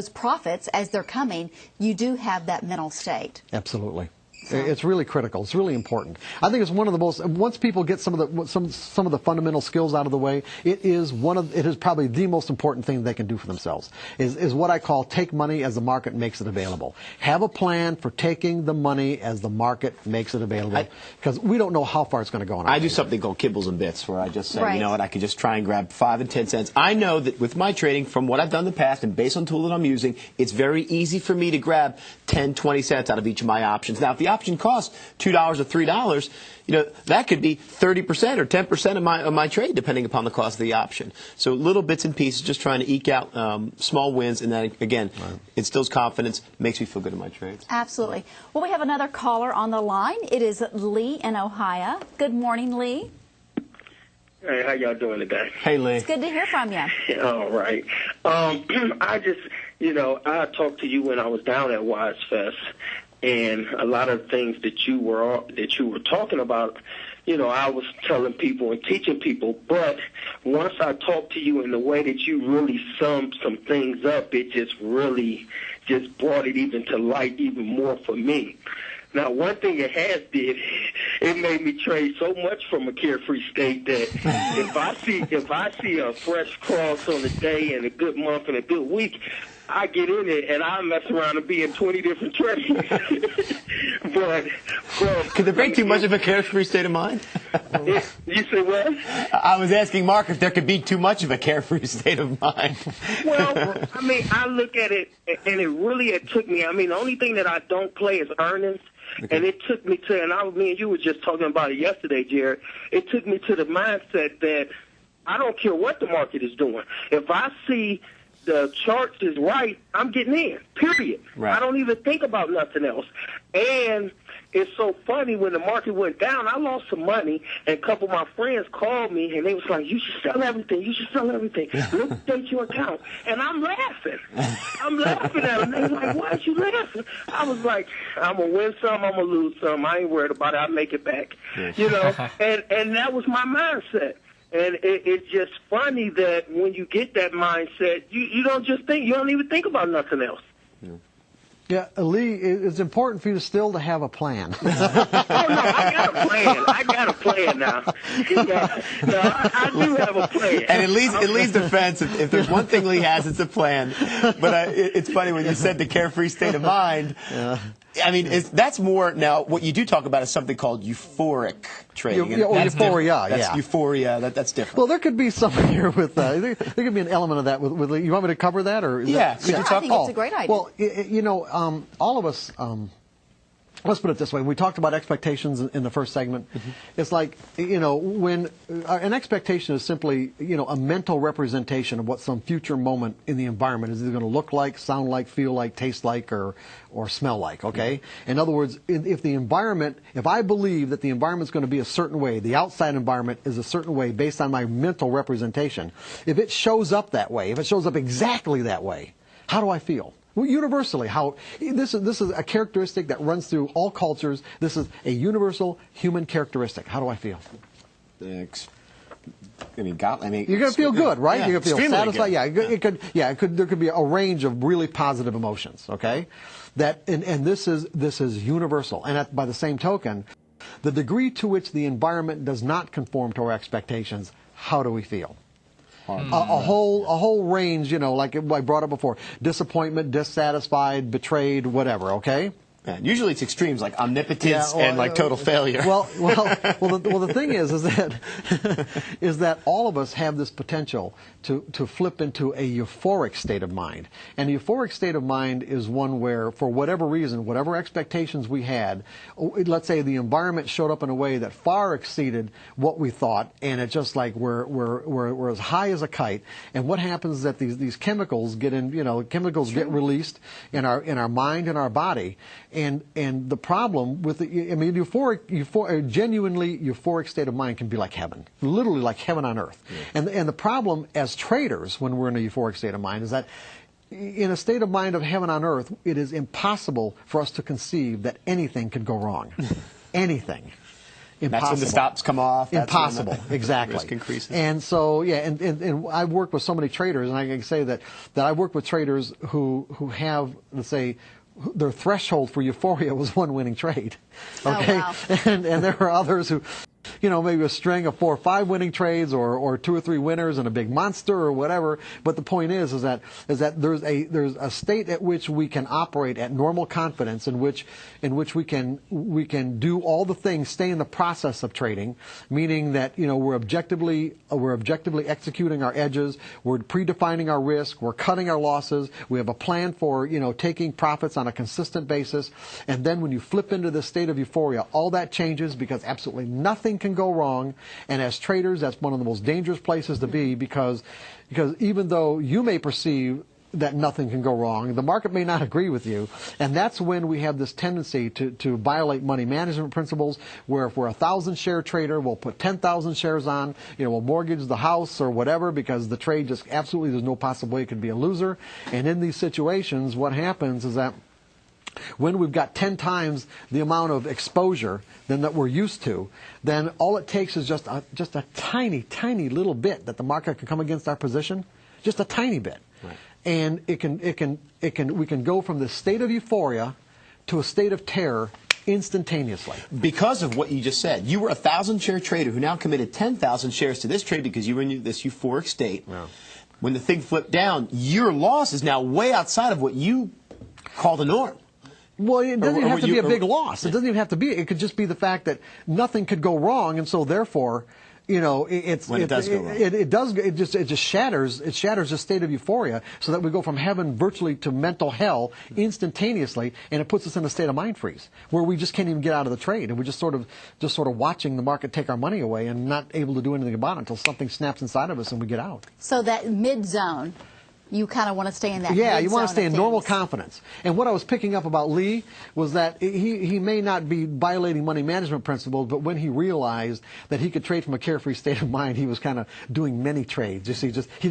profits as they're coming, you do have that mental state. Absolutely. It's really critical. It's really important. I think it's one of the most. Once people get some of the fundamental skills out of the way, it is probably the most important thing they can do for themselves. Is what I call take money as the market makes it available. Have a plan for taking the money as the market makes it available, because we don't know how far it's going to go. I do something called kibbles and bits, where I just say, Right. you know what, I can just try and grab 5 and 10 cents. I know that with my trading, from what I've done in the past and based on the tool that I'm using, it's very easy for me to grab 10, 20 cents out of each of my options. Now, if the option costs $2 or $3, you know, that could be 30% or 10% of my trade, depending upon the cost of the option. So little bits and pieces, just trying to eke out small wins, and that, again, instills confidence, makes me feel good in my trades. Absolutely. Well, we have another caller on the line. It is Lee in Ohio. Good morning, Lee. Hey, how y'all doing today? Hey, Lee. It's good to hear from you. All right. I just, I talked to you when I was down at Wise Fest, and a lot of things that you were talking about, I was telling people and teaching people. But once I talked to you in the way that you really summed some things up, it just really just brought it even to light even more for me. Now, one thing it has did, it made me trade so much from a carefree state that if I see a fresh cross on a day and a good month and a good week, I get in it and I mess around and be in 20 different trades. But could there be too much of a carefree state of mind? You say what? I was asking Mark if there could be too much of a carefree state of mind. Well, I look at it, and it took me. The only thing that I don't play is earnings. Okay. And it took me to, me and you were just talking about it yesterday, Jared. It took me to the mindset that I don't care what the market is doing. If I see the charts is right, I'm getting in, period. Right. I don't even think about nothing else. And it's so funny, when the market went down, I lost some money, and a couple of my friends called me, and they was like, you should sell everything. You should sell everything. Liquidate your account. And I'm laughing. I'm laughing at them. They was like, why are you laughing? I was like, I'm going to win some, I'm going to lose some. I ain't worried about it. I'll make it back. And that was my mindset. And it's just funny that when you get that mindset, you don't just think, you don't even think about nothing else. Yeah, Lee, it's important for you still to have a plan. Oh, no, I got a plan now. I do have a plan. And in Lee's defense, if there's one thing Lee has, it's a plan. But it's funny when you said the carefree state of mind. Yeah. That's more, now, what you do talk about is something called euphoric trading. Euphoria, That's euphoria. That's different. Well, there could be something here with, there could be an element of that with you want me to cover that? Or Sure, I think it's a great idea. Well, all of us, let's put it this way. We talked about expectations in the first segment. Mm-hmm. It's like, when an expectation is simply, a mental representation of what some future moment in the environment is either going to look like, sound like, feel like, taste like, or smell like, okay? Mm-hmm. In other words, if I believe that the environment is going to be a certain way, the outside environment is a certain way based on my mental representation, if it shows up that way, if it shows up exactly that way, how do I feel? Well, universally, this is a characteristic that runs through all cultures. This is a universal human characteristic. How do I feel? You're going to feel good, right? Yeah, you're going to feel satisfied. Good. There could be a range of really positive emotions. Okay, and this is universal. And by the same token, the degree to which the environment does not conform to our expectations, how do we feel? A whole range, like I brought up before: disappointment, dissatisfied, betrayed, whatever. Okay. Yeah, usually it's extremes like omnipotence and like total failure. Well, the thing is that all of us have this potential to flip into a euphoric state of mind. And a euphoric state of mind is one where, for whatever reason, whatever expectations we had, let's say the environment showed up in a way that far exceeded what we thought, and it's just like we're as high as a kite. And what happens is that these chemicals get get released in our mind and our body. And the problem with genuinely euphoric state of mind can be like heaven, literally like heaven on earth. Yeah. And the problem as traders when we're in a euphoric state of mind is that in a state of mind of heaven on earth, it is impossible for us to conceive that anything could go wrong. Anything. Impossible. That's when the stops come off. Impossible. Exactly. Risk increases. And so, and I've worked with so many traders, and I can say that I've worked with traders who have, let's say, their threshold for euphoria was one winning trade. Okay, wow. and there are others who, you know, maybe a string of 4 or 5 winning trades, or 2 or 3 winners and a big monster or whatever. But the point is that there's a state at which we can operate at normal confidence, in which we can do all the things, stay in the process of trading, meaning that, you know, we're objectively executing our edges, we're predefining our risk, we're cutting our losses, we have a plan for, you know, taking profits on a consistent basis. And then when you flip into this state of euphoria, all that changes, because absolutely nothing can go wrong. And as traders, that's one of the most dangerous places to be, because even though you may perceive that nothing can go wrong, the market may not agree with you. And that's when we have this tendency to violate money management principles, where if we're a 1,000-share trader, we'll put 10,000 shares on, you know, we'll mortgage the house or whatever, because the trade just absolutely, there's no possible way it could be a loser. And in these situations, what happens is that when we've got 10 times the amount of exposure than that we're used to, then all it takes is just a tiny, tiny little bit that the market can come against our position, just a tiny bit. Right. And we can go from the state of euphoria to a state of terror instantaneously. Because of what you just said. You were a 1,000-share trader who now committed 10,000 shares to this trade because you were in this euphoric state. Yeah. When the thing flipped down, your loss is now way outside of what you call the norm. Well, it doesn't even have to be a big loss. It doesn't even have to be. It could just be the fact that nothing could go wrong, and so therefore, you know, it just shatters the state of euphoria, so that we go from heaven virtually to mental hell instantaneously, and it puts us in a state of mind freeze where we just can't even get out of the trade, and we're just sort of watching the market take our money away and not able to do anything about it until something snaps inside of us and we get out. So that mid zone, you kind of want to stay in that. Yeah, you want to stay in normal confidence. And what I was picking up about Lee was that he may not be violating money management principles, but when he realized that he could trade from a carefree state of mind, he was kind of doing many trades. You see, he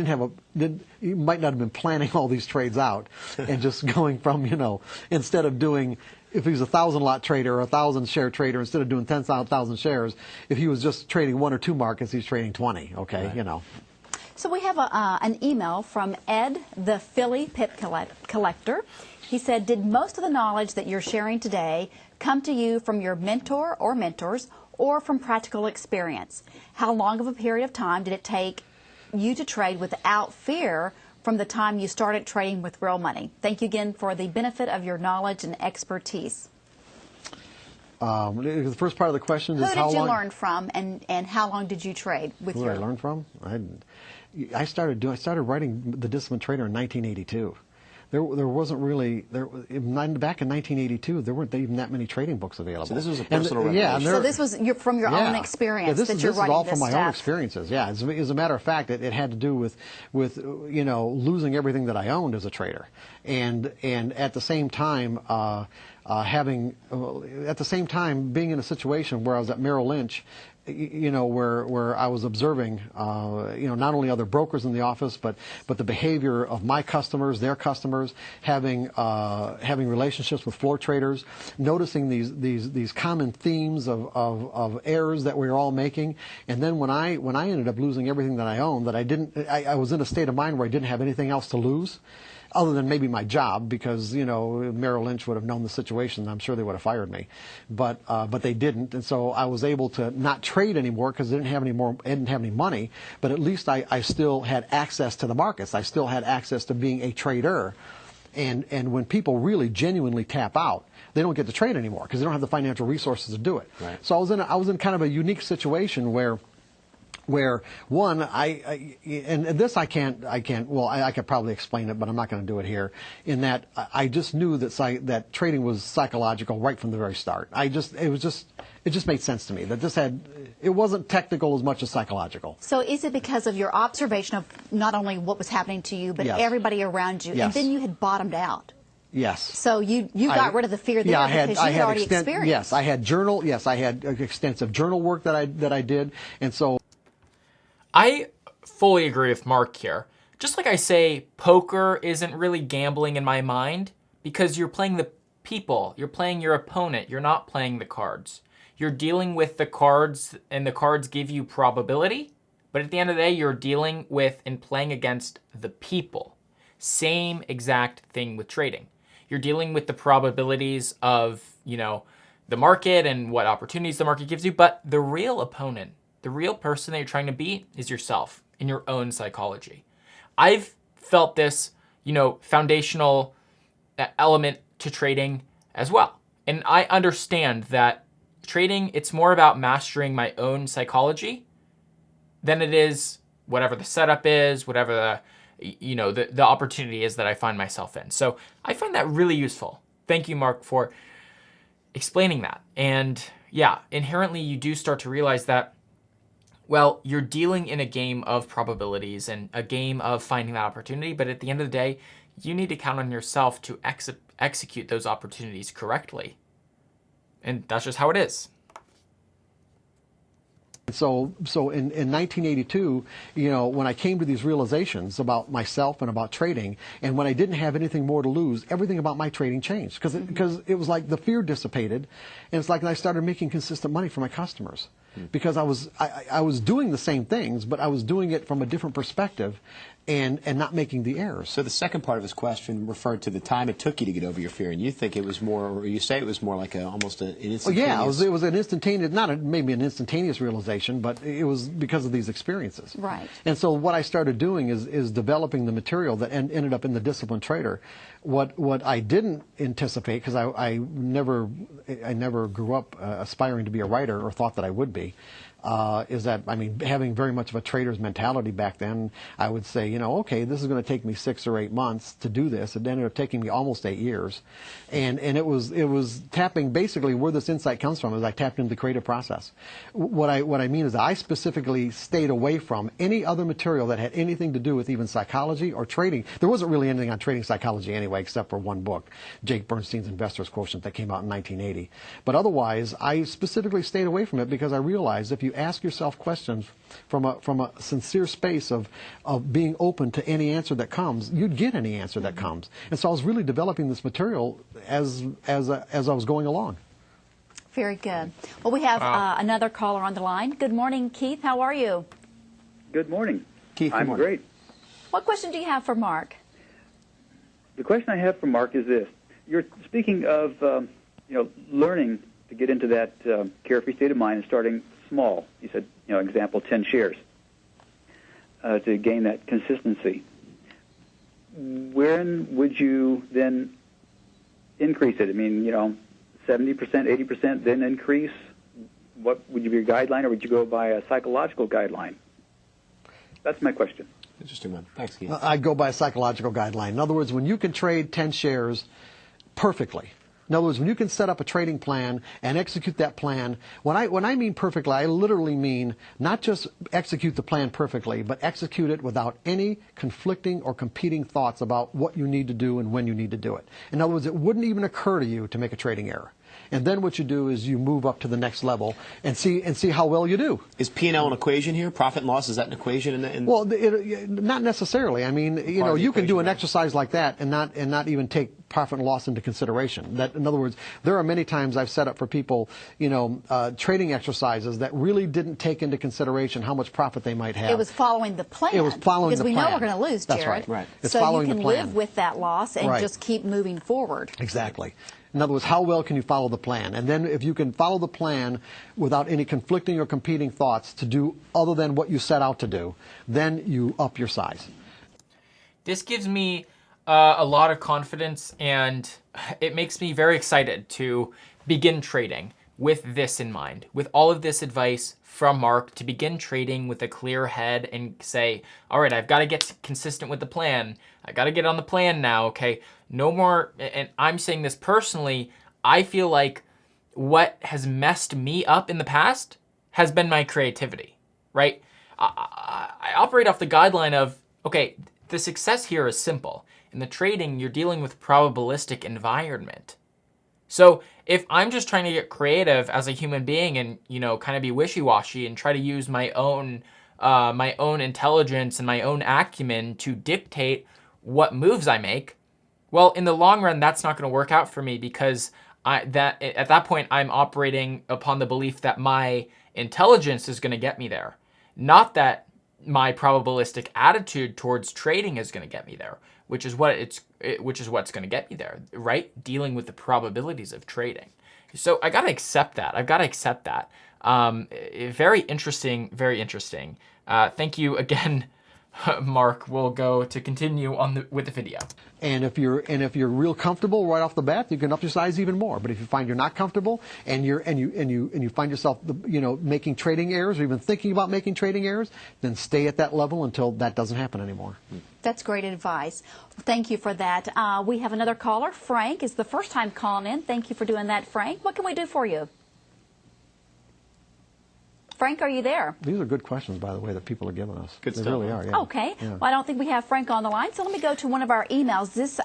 might not have been planning all these trades out, and just going from, you know, instead of doing, if he was a 1,000-lot trader or a 1,000-share trader, instead of doing 10,000 shares, if he was just trading 1 or 2 markets, he's trading 20. Okay, right. You know. So we have an email from Ed, the Philly Pip Collector. He said, did most of the knowledge that you're sharing today come to you from your mentor or mentors, or from practical experience? How long of a period of time did it take you to trade without fear from the time you started trading with real money? Thank you again for the benefit of your knowledge and expertise. The first part of the question is, who did you learn from, and how long did you trade with who your... did I learn from? I started writing The Disciplined Trader in 1982. There wasn't really back in 1982. There weren't even that many trading books available. So this was a personal revelation. Yeah, so this was from your own experience that you're writing this stuff. This is all from my own experiences. Yeah, as a matter of fact, it had to do with you know, losing everything that I owned as a trader, and at the same time being in a situation where I was at Merrill Lynch, you know, where I was observing, you know, not only other brokers in the office, but the behavior of my customers, their customers, having relationships with floor traders, noticing these common themes of errors that we were all making. And then when I ended up losing everything that I owned, I was in a state of mind where I didn't have anything else to lose, other than maybe my job, because, you know, Merrill Lynch would have known the situation. I'm sure they would have fired me, but they didn't, and so I was able to not trade anymore because I didn't have any money. But at least I still had access to the markets. I still had access to being a trader, and when people really genuinely tap out, they don't get to trade anymore because they don't have the financial resources to do it. Right. So I was in kind of a unique situation where one, and this I could probably explain it, but I'm not going to do it here, in that I just knew that trading was psychological right from the very start. It just made sense to me that it wasn't technical as much as psychological. So is it because of your observation of not only what was happening to you, but everybody around you, and then you had bottomed out? Yes. So you got rid of the fear there because you had already experienced. Yes, I had extensive journal work that I did, and so. I fully agree with Mark here. Just like I say, poker isn't really gambling in my mind because you're playing the people. You're playing your opponent. You're not playing the cards. You're dealing with the cards, and the cards give you probability. But at the end of the day, you're dealing with and playing against the people. Same exact thing with trading. You're dealing with the probabilities of, you know, the market and what opportunities the market gives you. But the real opponent, the real person that you're trying to beat is yourself in your own psychology. I've felt this, you know, foundational element to trading as well. And I understand that trading, it's more about mastering my own psychology than it is whatever the setup is, whatever the, you know, the opportunity is that I find myself in. So I find that really useful. Thank you, Mark, for explaining that. And yeah, inherently you do start to realize that, well, you're dealing in a game of probabilities and a game of finding that opportunity. But at the end of the day, you need to count on yourself to execute those opportunities correctly. And that's just how it is. So in 1982, you know, when I came to these realizations about myself and about trading, and when I didn't have anything more to lose, everything about my trading changed because it was like the fear dissipated, and it's like I started making consistent money for my customers because I was doing the same things, but I was doing it from a different perspective and not making the errors. So the second part of his question referred to the time it took you to get over your fear, and you think it was more, or you say it was more like almost an instantaneous. Well, yeah, it was an instantaneous, maybe an instantaneous realization, but it was because of these experiences. Right. And so what I started doing is developing the material that ended up in the Disciplined Trader. What I didn't anticipate, because I never grew up aspiring to be a writer or thought that I would be, is that, I mean, having very much of a trader's mentality back then, I would say, you know, okay, this is going to take me 6 or 8 months to do this. It ended up taking me almost 8 years. And it was tapping basically where this insight comes from is I tapped into the creative process. What I mean is that I specifically stayed away from any other material that had anything to do with even psychology or trading. There wasn't really anything on trading psychology anyway, except for one book, Jake Bernstein's Investor's Quotient, that came out in 1980. But otherwise, I specifically stayed away from it because I realized if you ask yourself questions from a sincere space of being open to any answer that comes, you'd get any answer that comes. And so I was really developing this material as I was going along. Very good. Well, we have another caller on the line. Good morning, Keith. How are you? Good morning. Keith, I'm great. What question do you have for Mark? The question I have for Mark is this. You're speaking of learning to get into that carefree state of mind and starting small. You said, example, 10 shares to gain that consistency. When would you then increase it? I mean, 70%, 80%, then increase? What would be your guideline, or would you go by a psychological guideline? That's my question. Interesting one. Thanks, Keith. I'd go by a psychological guideline. In other words, when you can trade 10 shares perfectly, in other words, when you can set up a trading plan and execute that plan, when I mean perfectly, I literally mean not just execute the plan perfectly, but execute it without any conflicting or competing thoughts about what you need to do and when you need to do it. In other words, it wouldn't even occur to you to make a trading error. And then what you do is you move up to the next level and see how well you do. Is P&L an equation here? Profit and loss, is that an equation? Well, not necessarily. I mean, you can do an exercise like that and not even take profit and loss into consideration. That, in other words, there are many times I've set up for people, trading exercises that really didn't take into consideration how much profit they might have. It was following the plan. It was following the plan. Because we know we're going to lose, Jared. That's right. It's so following you the can plan. live with that loss and just keep moving forward. Exactly. In other words, how well can you follow the plan? And then if you can follow the plan without any conflicting or competing thoughts to do other than what you set out to do, then you up your size. This gives me a lot of confidence, and it makes me very excited to begin trading with this in mind, with all of this advice from Mark, to begin trading with a clear head and say, all right, I've got to get consistent with the plan. I got to get on the plan now, okay? No more, and I'm saying this personally, I feel like what has messed me up in the past has been my creativity, right? I operate off the guideline of, okay, the success here is simple. In the trading, you're dealing with probabilistic environment. So if I'm just trying to get creative as a human being and, kind of be wishy-washy and try to use my own intelligence and my own acumen to dictate what moves I make, well, in the long run, that's not going to work out for me, because at that point, I'm operating upon the belief that my intelligence is going to get me there. Not that my probabilistic attitude towards trading is going to get me there, which is what's going to get me there, right? Dealing with the probabilities of trading. So I got to accept that. I've got to accept that. Very interesting. Very interesting. Thank you again, Mark. We'll go to continue on with the video. And if you're real comfortable right off the bat, you can up your size even more. But if you find you're not comfortable and you find yourself making trading errors or even thinking about making trading errors, then stay at that level until that doesn't happen anymore. That's great advice. Thank you for that. We have another caller. Frank is the first time calling in. Thank you for doing that, Frank. What can we do for you? Frank, are you there? These are good questions, by the way, that people are giving us. Good stuff. They really are, yeah. Okay. Yeah. Well, I don't think we have Frank on the line, so let me go to one of our emails. This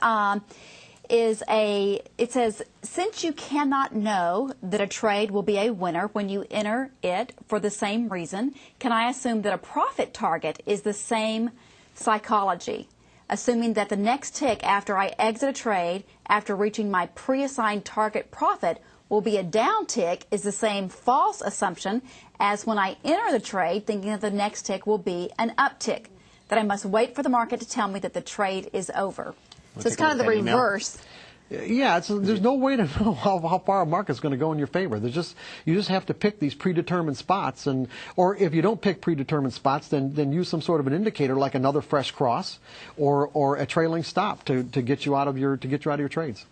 it says, since you cannot know that a trade will be a winner when you enter it for the same reason, can I assume that a profit target is the same psychology? Assuming that the next tick after I exit a trade, after reaching my pre-assigned target profit, will be a down tick is the same false assumption as when I enter the trade thinking that the next tick will be an uptick, that I must wait for the market to tell me that the trade is over. So it's kind of the reverse. Yeah, there's no way to know how far a market's going to go in your favor. You just have to pick these predetermined spots, or if you don't pick predetermined spots, then use some sort of an indicator like another fresh cross or a trailing stop to get you out of your trades.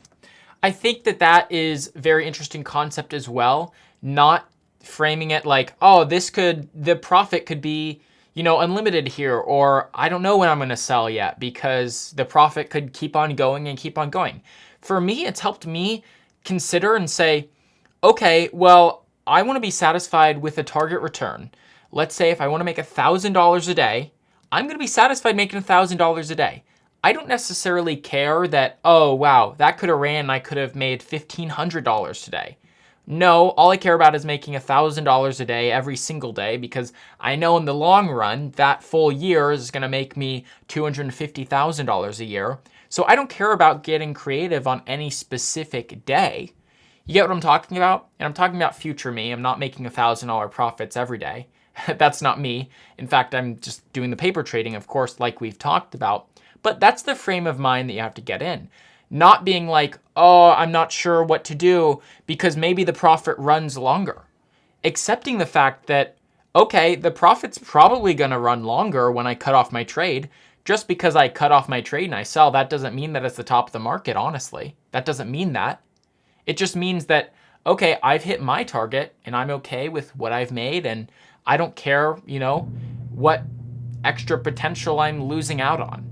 I think that is a very interesting concept as well. Not framing it like, oh, the profit could be, unlimited here, or I don't know when I'm going to sell yet because the profit could keep on going and keep on going. For me, it's helped me consider and say, okay, well, I want to be satisfied with a target return. Let's say if I want to make $1,000 a day, I'm going to be satisfied making $1,000 a day. I don't necessarily care that, oh, wow, that could have ran and I could have made $1,500 today. No, all I care about is making $1,000 a day every single day because I know in the long run that full year is going to make me $250,000 a year. So I don't care about getting creative on any specific day. You get what I'm talking about? And I'm talking about future me. I'm not making $1,000 profits every day. That's not me. In fact, I'm just doing the paper trading, of course, like we've talked about. But that's the frame of mind that you have to get in. Not being like, oh, I'm not sure what to do because maybe the profit runs longer. Accepting the fact that, okay, the profit's probably going to run longer when I cut off my trade. Just because I cut off my trade and I sell, that doesn't mean that it's the top of the market, honestly. That doesn't mean that. It just means that, okay, I've hit my target and I'm okay with what I've made and I don't care, what extra potential I'm losing out on.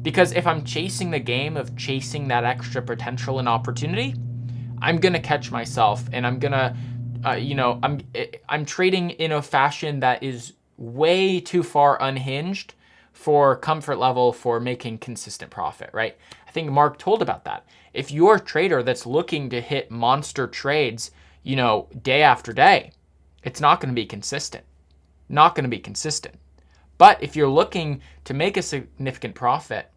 Because if I'm chasing the game of chasing that extra potential and opportunity, I'm going to catch myself and I'm going to, I'm trading in a fashion that is way too far unhinged for comfort level for making consistent profit, right? I think Mark told about that. If you're a trader that's looking to hit monster trades, day after day, it's not going to be consistent. Not going to be consistent. But if you're looking to make a significant profit,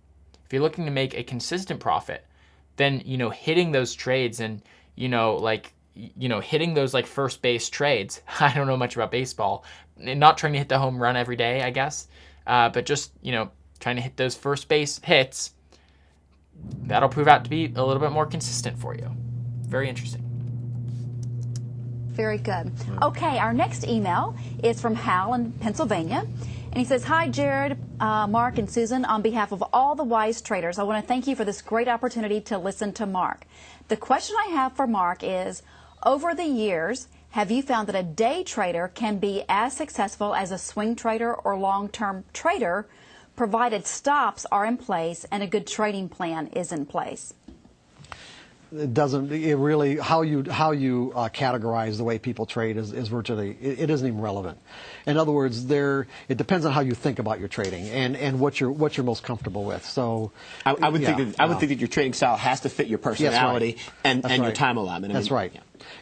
if you're looking to make a consistent profit, then, hitting those trades and, hitting those like first base trades. I don't know much about baseball. Not trying to hit the home run every day, I guess. But just, trying to hit those first base hits, that'll prove out to be a little bit more consistent for you. Very interesting. Very good. Okay, our next email is from Hal in Pennsylvania. And he says, hi, Jared, Mark, and Susan. On behalf of all the wise traders, I want to thank you for this great opportunity to listen to Mark. The question I have for Mark is, over the years, have you found that a day trader can be as successful as a swing trader or long-term trader, provided stops are in place and a good trading plan is in place? It really how you categorize the way people trade is virtually it isn't even relevant. In other words, it depends on how you think about your trading and what you're most comfortable with. So I would think that your trading style has to fit your personality and your time allotment. That's right.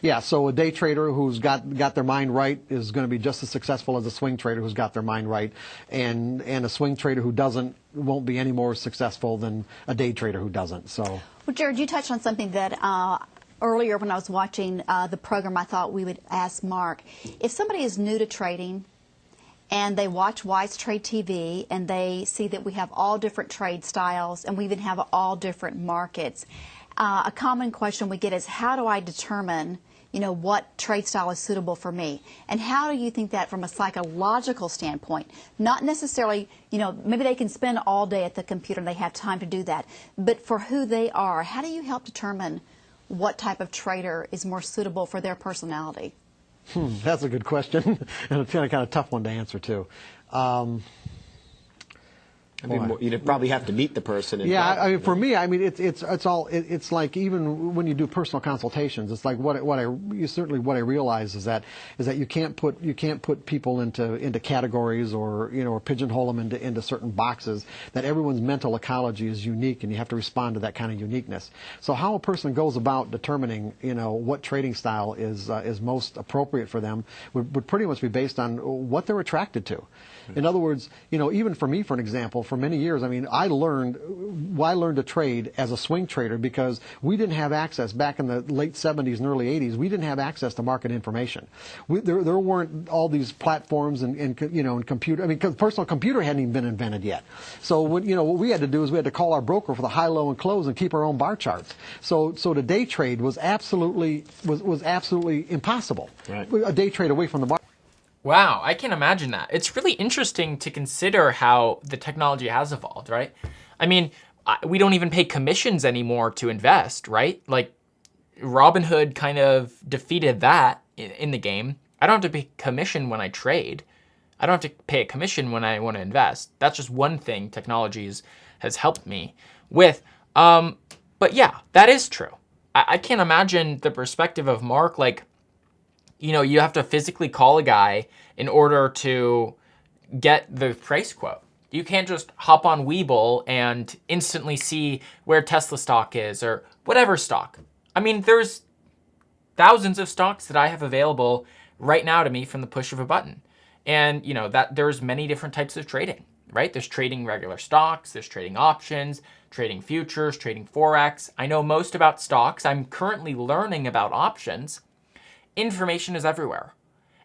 Yeah, so a day trader who's got their mind right is going to be just as successful as a swing trader who's got their mind right, and a swing trader who doesn't won't be any more successful than a day trader who doesn't. So, well, Jared, you touched on something that earlier when I was watching the program, I thought we would ask Mark. If somebody is new to trading and they watch Wise Trade TV, and they see that we have all different trade styles, and we even have all different markets. A common question we get is, how do I determine, what trade style is suitable for me? And how do you think that from a psychological standpoint? Not necessarily, maybe they can spend all day at the computer and they have time to do that. But for who they are, how do you help determine what type of trader is more suitable for their personality? That's a good question, and it's kind of tough one to answer too. You'd probably have to meet the person. Yeah, for me, it's like, even when you do personal consultations, it's like what I realize is that you can't put people into categories or pigeonhole them into certain boxes. That everyone's mental ecology is unique, and you have to respond to that kind of uniqueness. So how a person goes about determining what trading style is most appropriate for them would pretty much be based on what they're attracted to. In other words, even for me, for an example, for many years, I learned to trade as a swing trader because we didn't have access back in the late 70s and early 80s. We didn't have access to market information. There weren't all these platforms and computer. Because personal computer hadn't even been invented yet. So what we had to do is we had to call our broker for the high, low, and close and keep our own bar charts. So to day trade was absolutely impossible. Right. A day trade away from the market. Wow, I can imagine that. It's really interesting to consider how the technology has evolved, right? We don't even pay commissions anymore to invest, right? Like, Robinhood kind of defeated that in the game. I don't have to pay commission when I trade. I don't have to pay a commission when I want to invest. That's just one thing technology has helped me with. But yeah, that is true. I can't imagine the perspective of Mark, like, you have to physically call a guy in order to get the price quote. You can't just hop on Webull and instantly see where Tesla stock is or whatever stock. There's thousands of stocks that I have available right now to me from the push of a button. And, that there's many different types of trading, right? There's trading regular stocks, there's trading options, trading futures, trading Forex. I know most about stocks. I'm currently learning about options. Information is everywhere.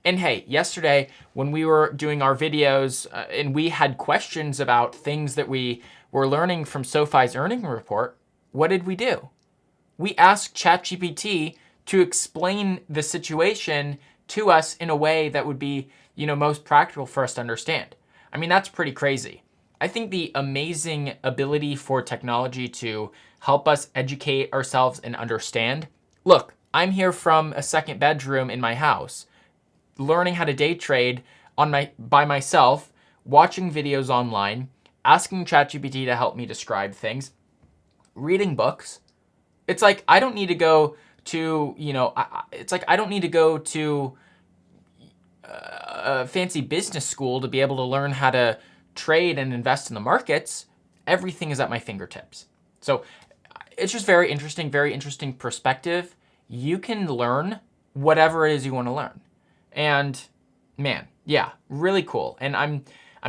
And hey, yesterday when we were doing our videos and we had questions about things that we were learning from SoFi's earnings report, what did we do? We asked ChatGPT to explain the situation to us in a way that would be, most practical for us to understand. That's pretty crazy. I think the amazing ability for technology to help us educate ourselves and understand. Look, I'm here from a second bedroom in my house, learning how to day trade by myself, watching videos online, asking ChatGPT to help me describe things, reading books. It's like I don't need to go to, a fancy business school to be able to learn how to trade and invest in the markets. Everything is at my fingertips. So it's just very interesting perspective. You can learn whatever it is you want to learn. And man, yeah, really cool. And I'm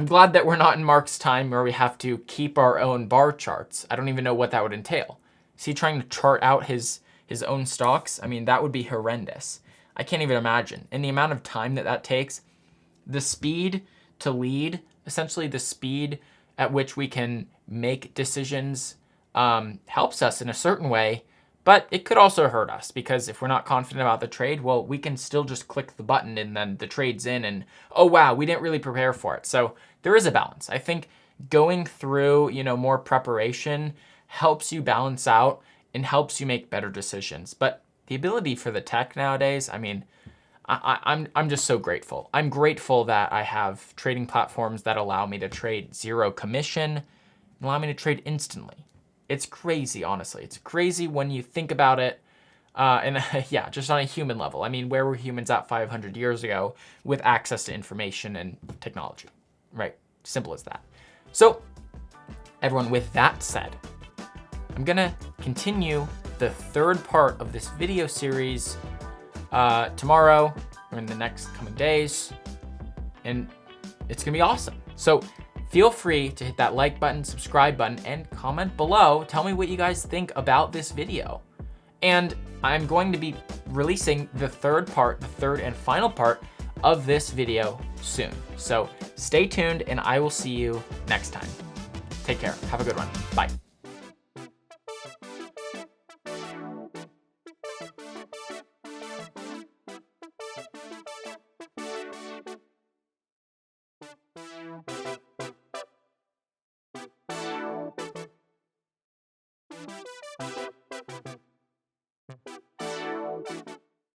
glad that we're not in Mark's time where we have to keep our own bar charts. I don't even know what that would entail. Is he trying to chart out his own stocks? That would be horrendous. I can't even imagine. And the amount of time that takes, the speed to lead, essentially the speed at which we can make decisions helps us in a certain way. But it could also hurt us because if we're not confident about the trade, well, we can still just click the button and then the trade's in and, oh, wow, we didn't really prepare for it. So there is a balance. I think going through, more preparation helps you balance out and helps you make better decisions. But the ability for the tech nowadays, I'm just so grateful. I'm grateful that I have trading platforms that allow me to trade zero commission, allow me to trade instantly. It's crazy, honestly. It's crazy when you think about it. And yeah, just on a human level. Where were humans at 500 years ago with access to information and technology? Right? Simple as that. So, everyone, with that said, I'm going to continue the third part of this video series tomorrow or in the next coming days. And it's going to be awesome. So, feel free to hit that like button, subscribe button, and comment below. Tell me what you guys think about this video. And I'm going to be releasing the third and final part of this video soon. So stay tuned and I will see you next time. Take care. Have a good one. Bye.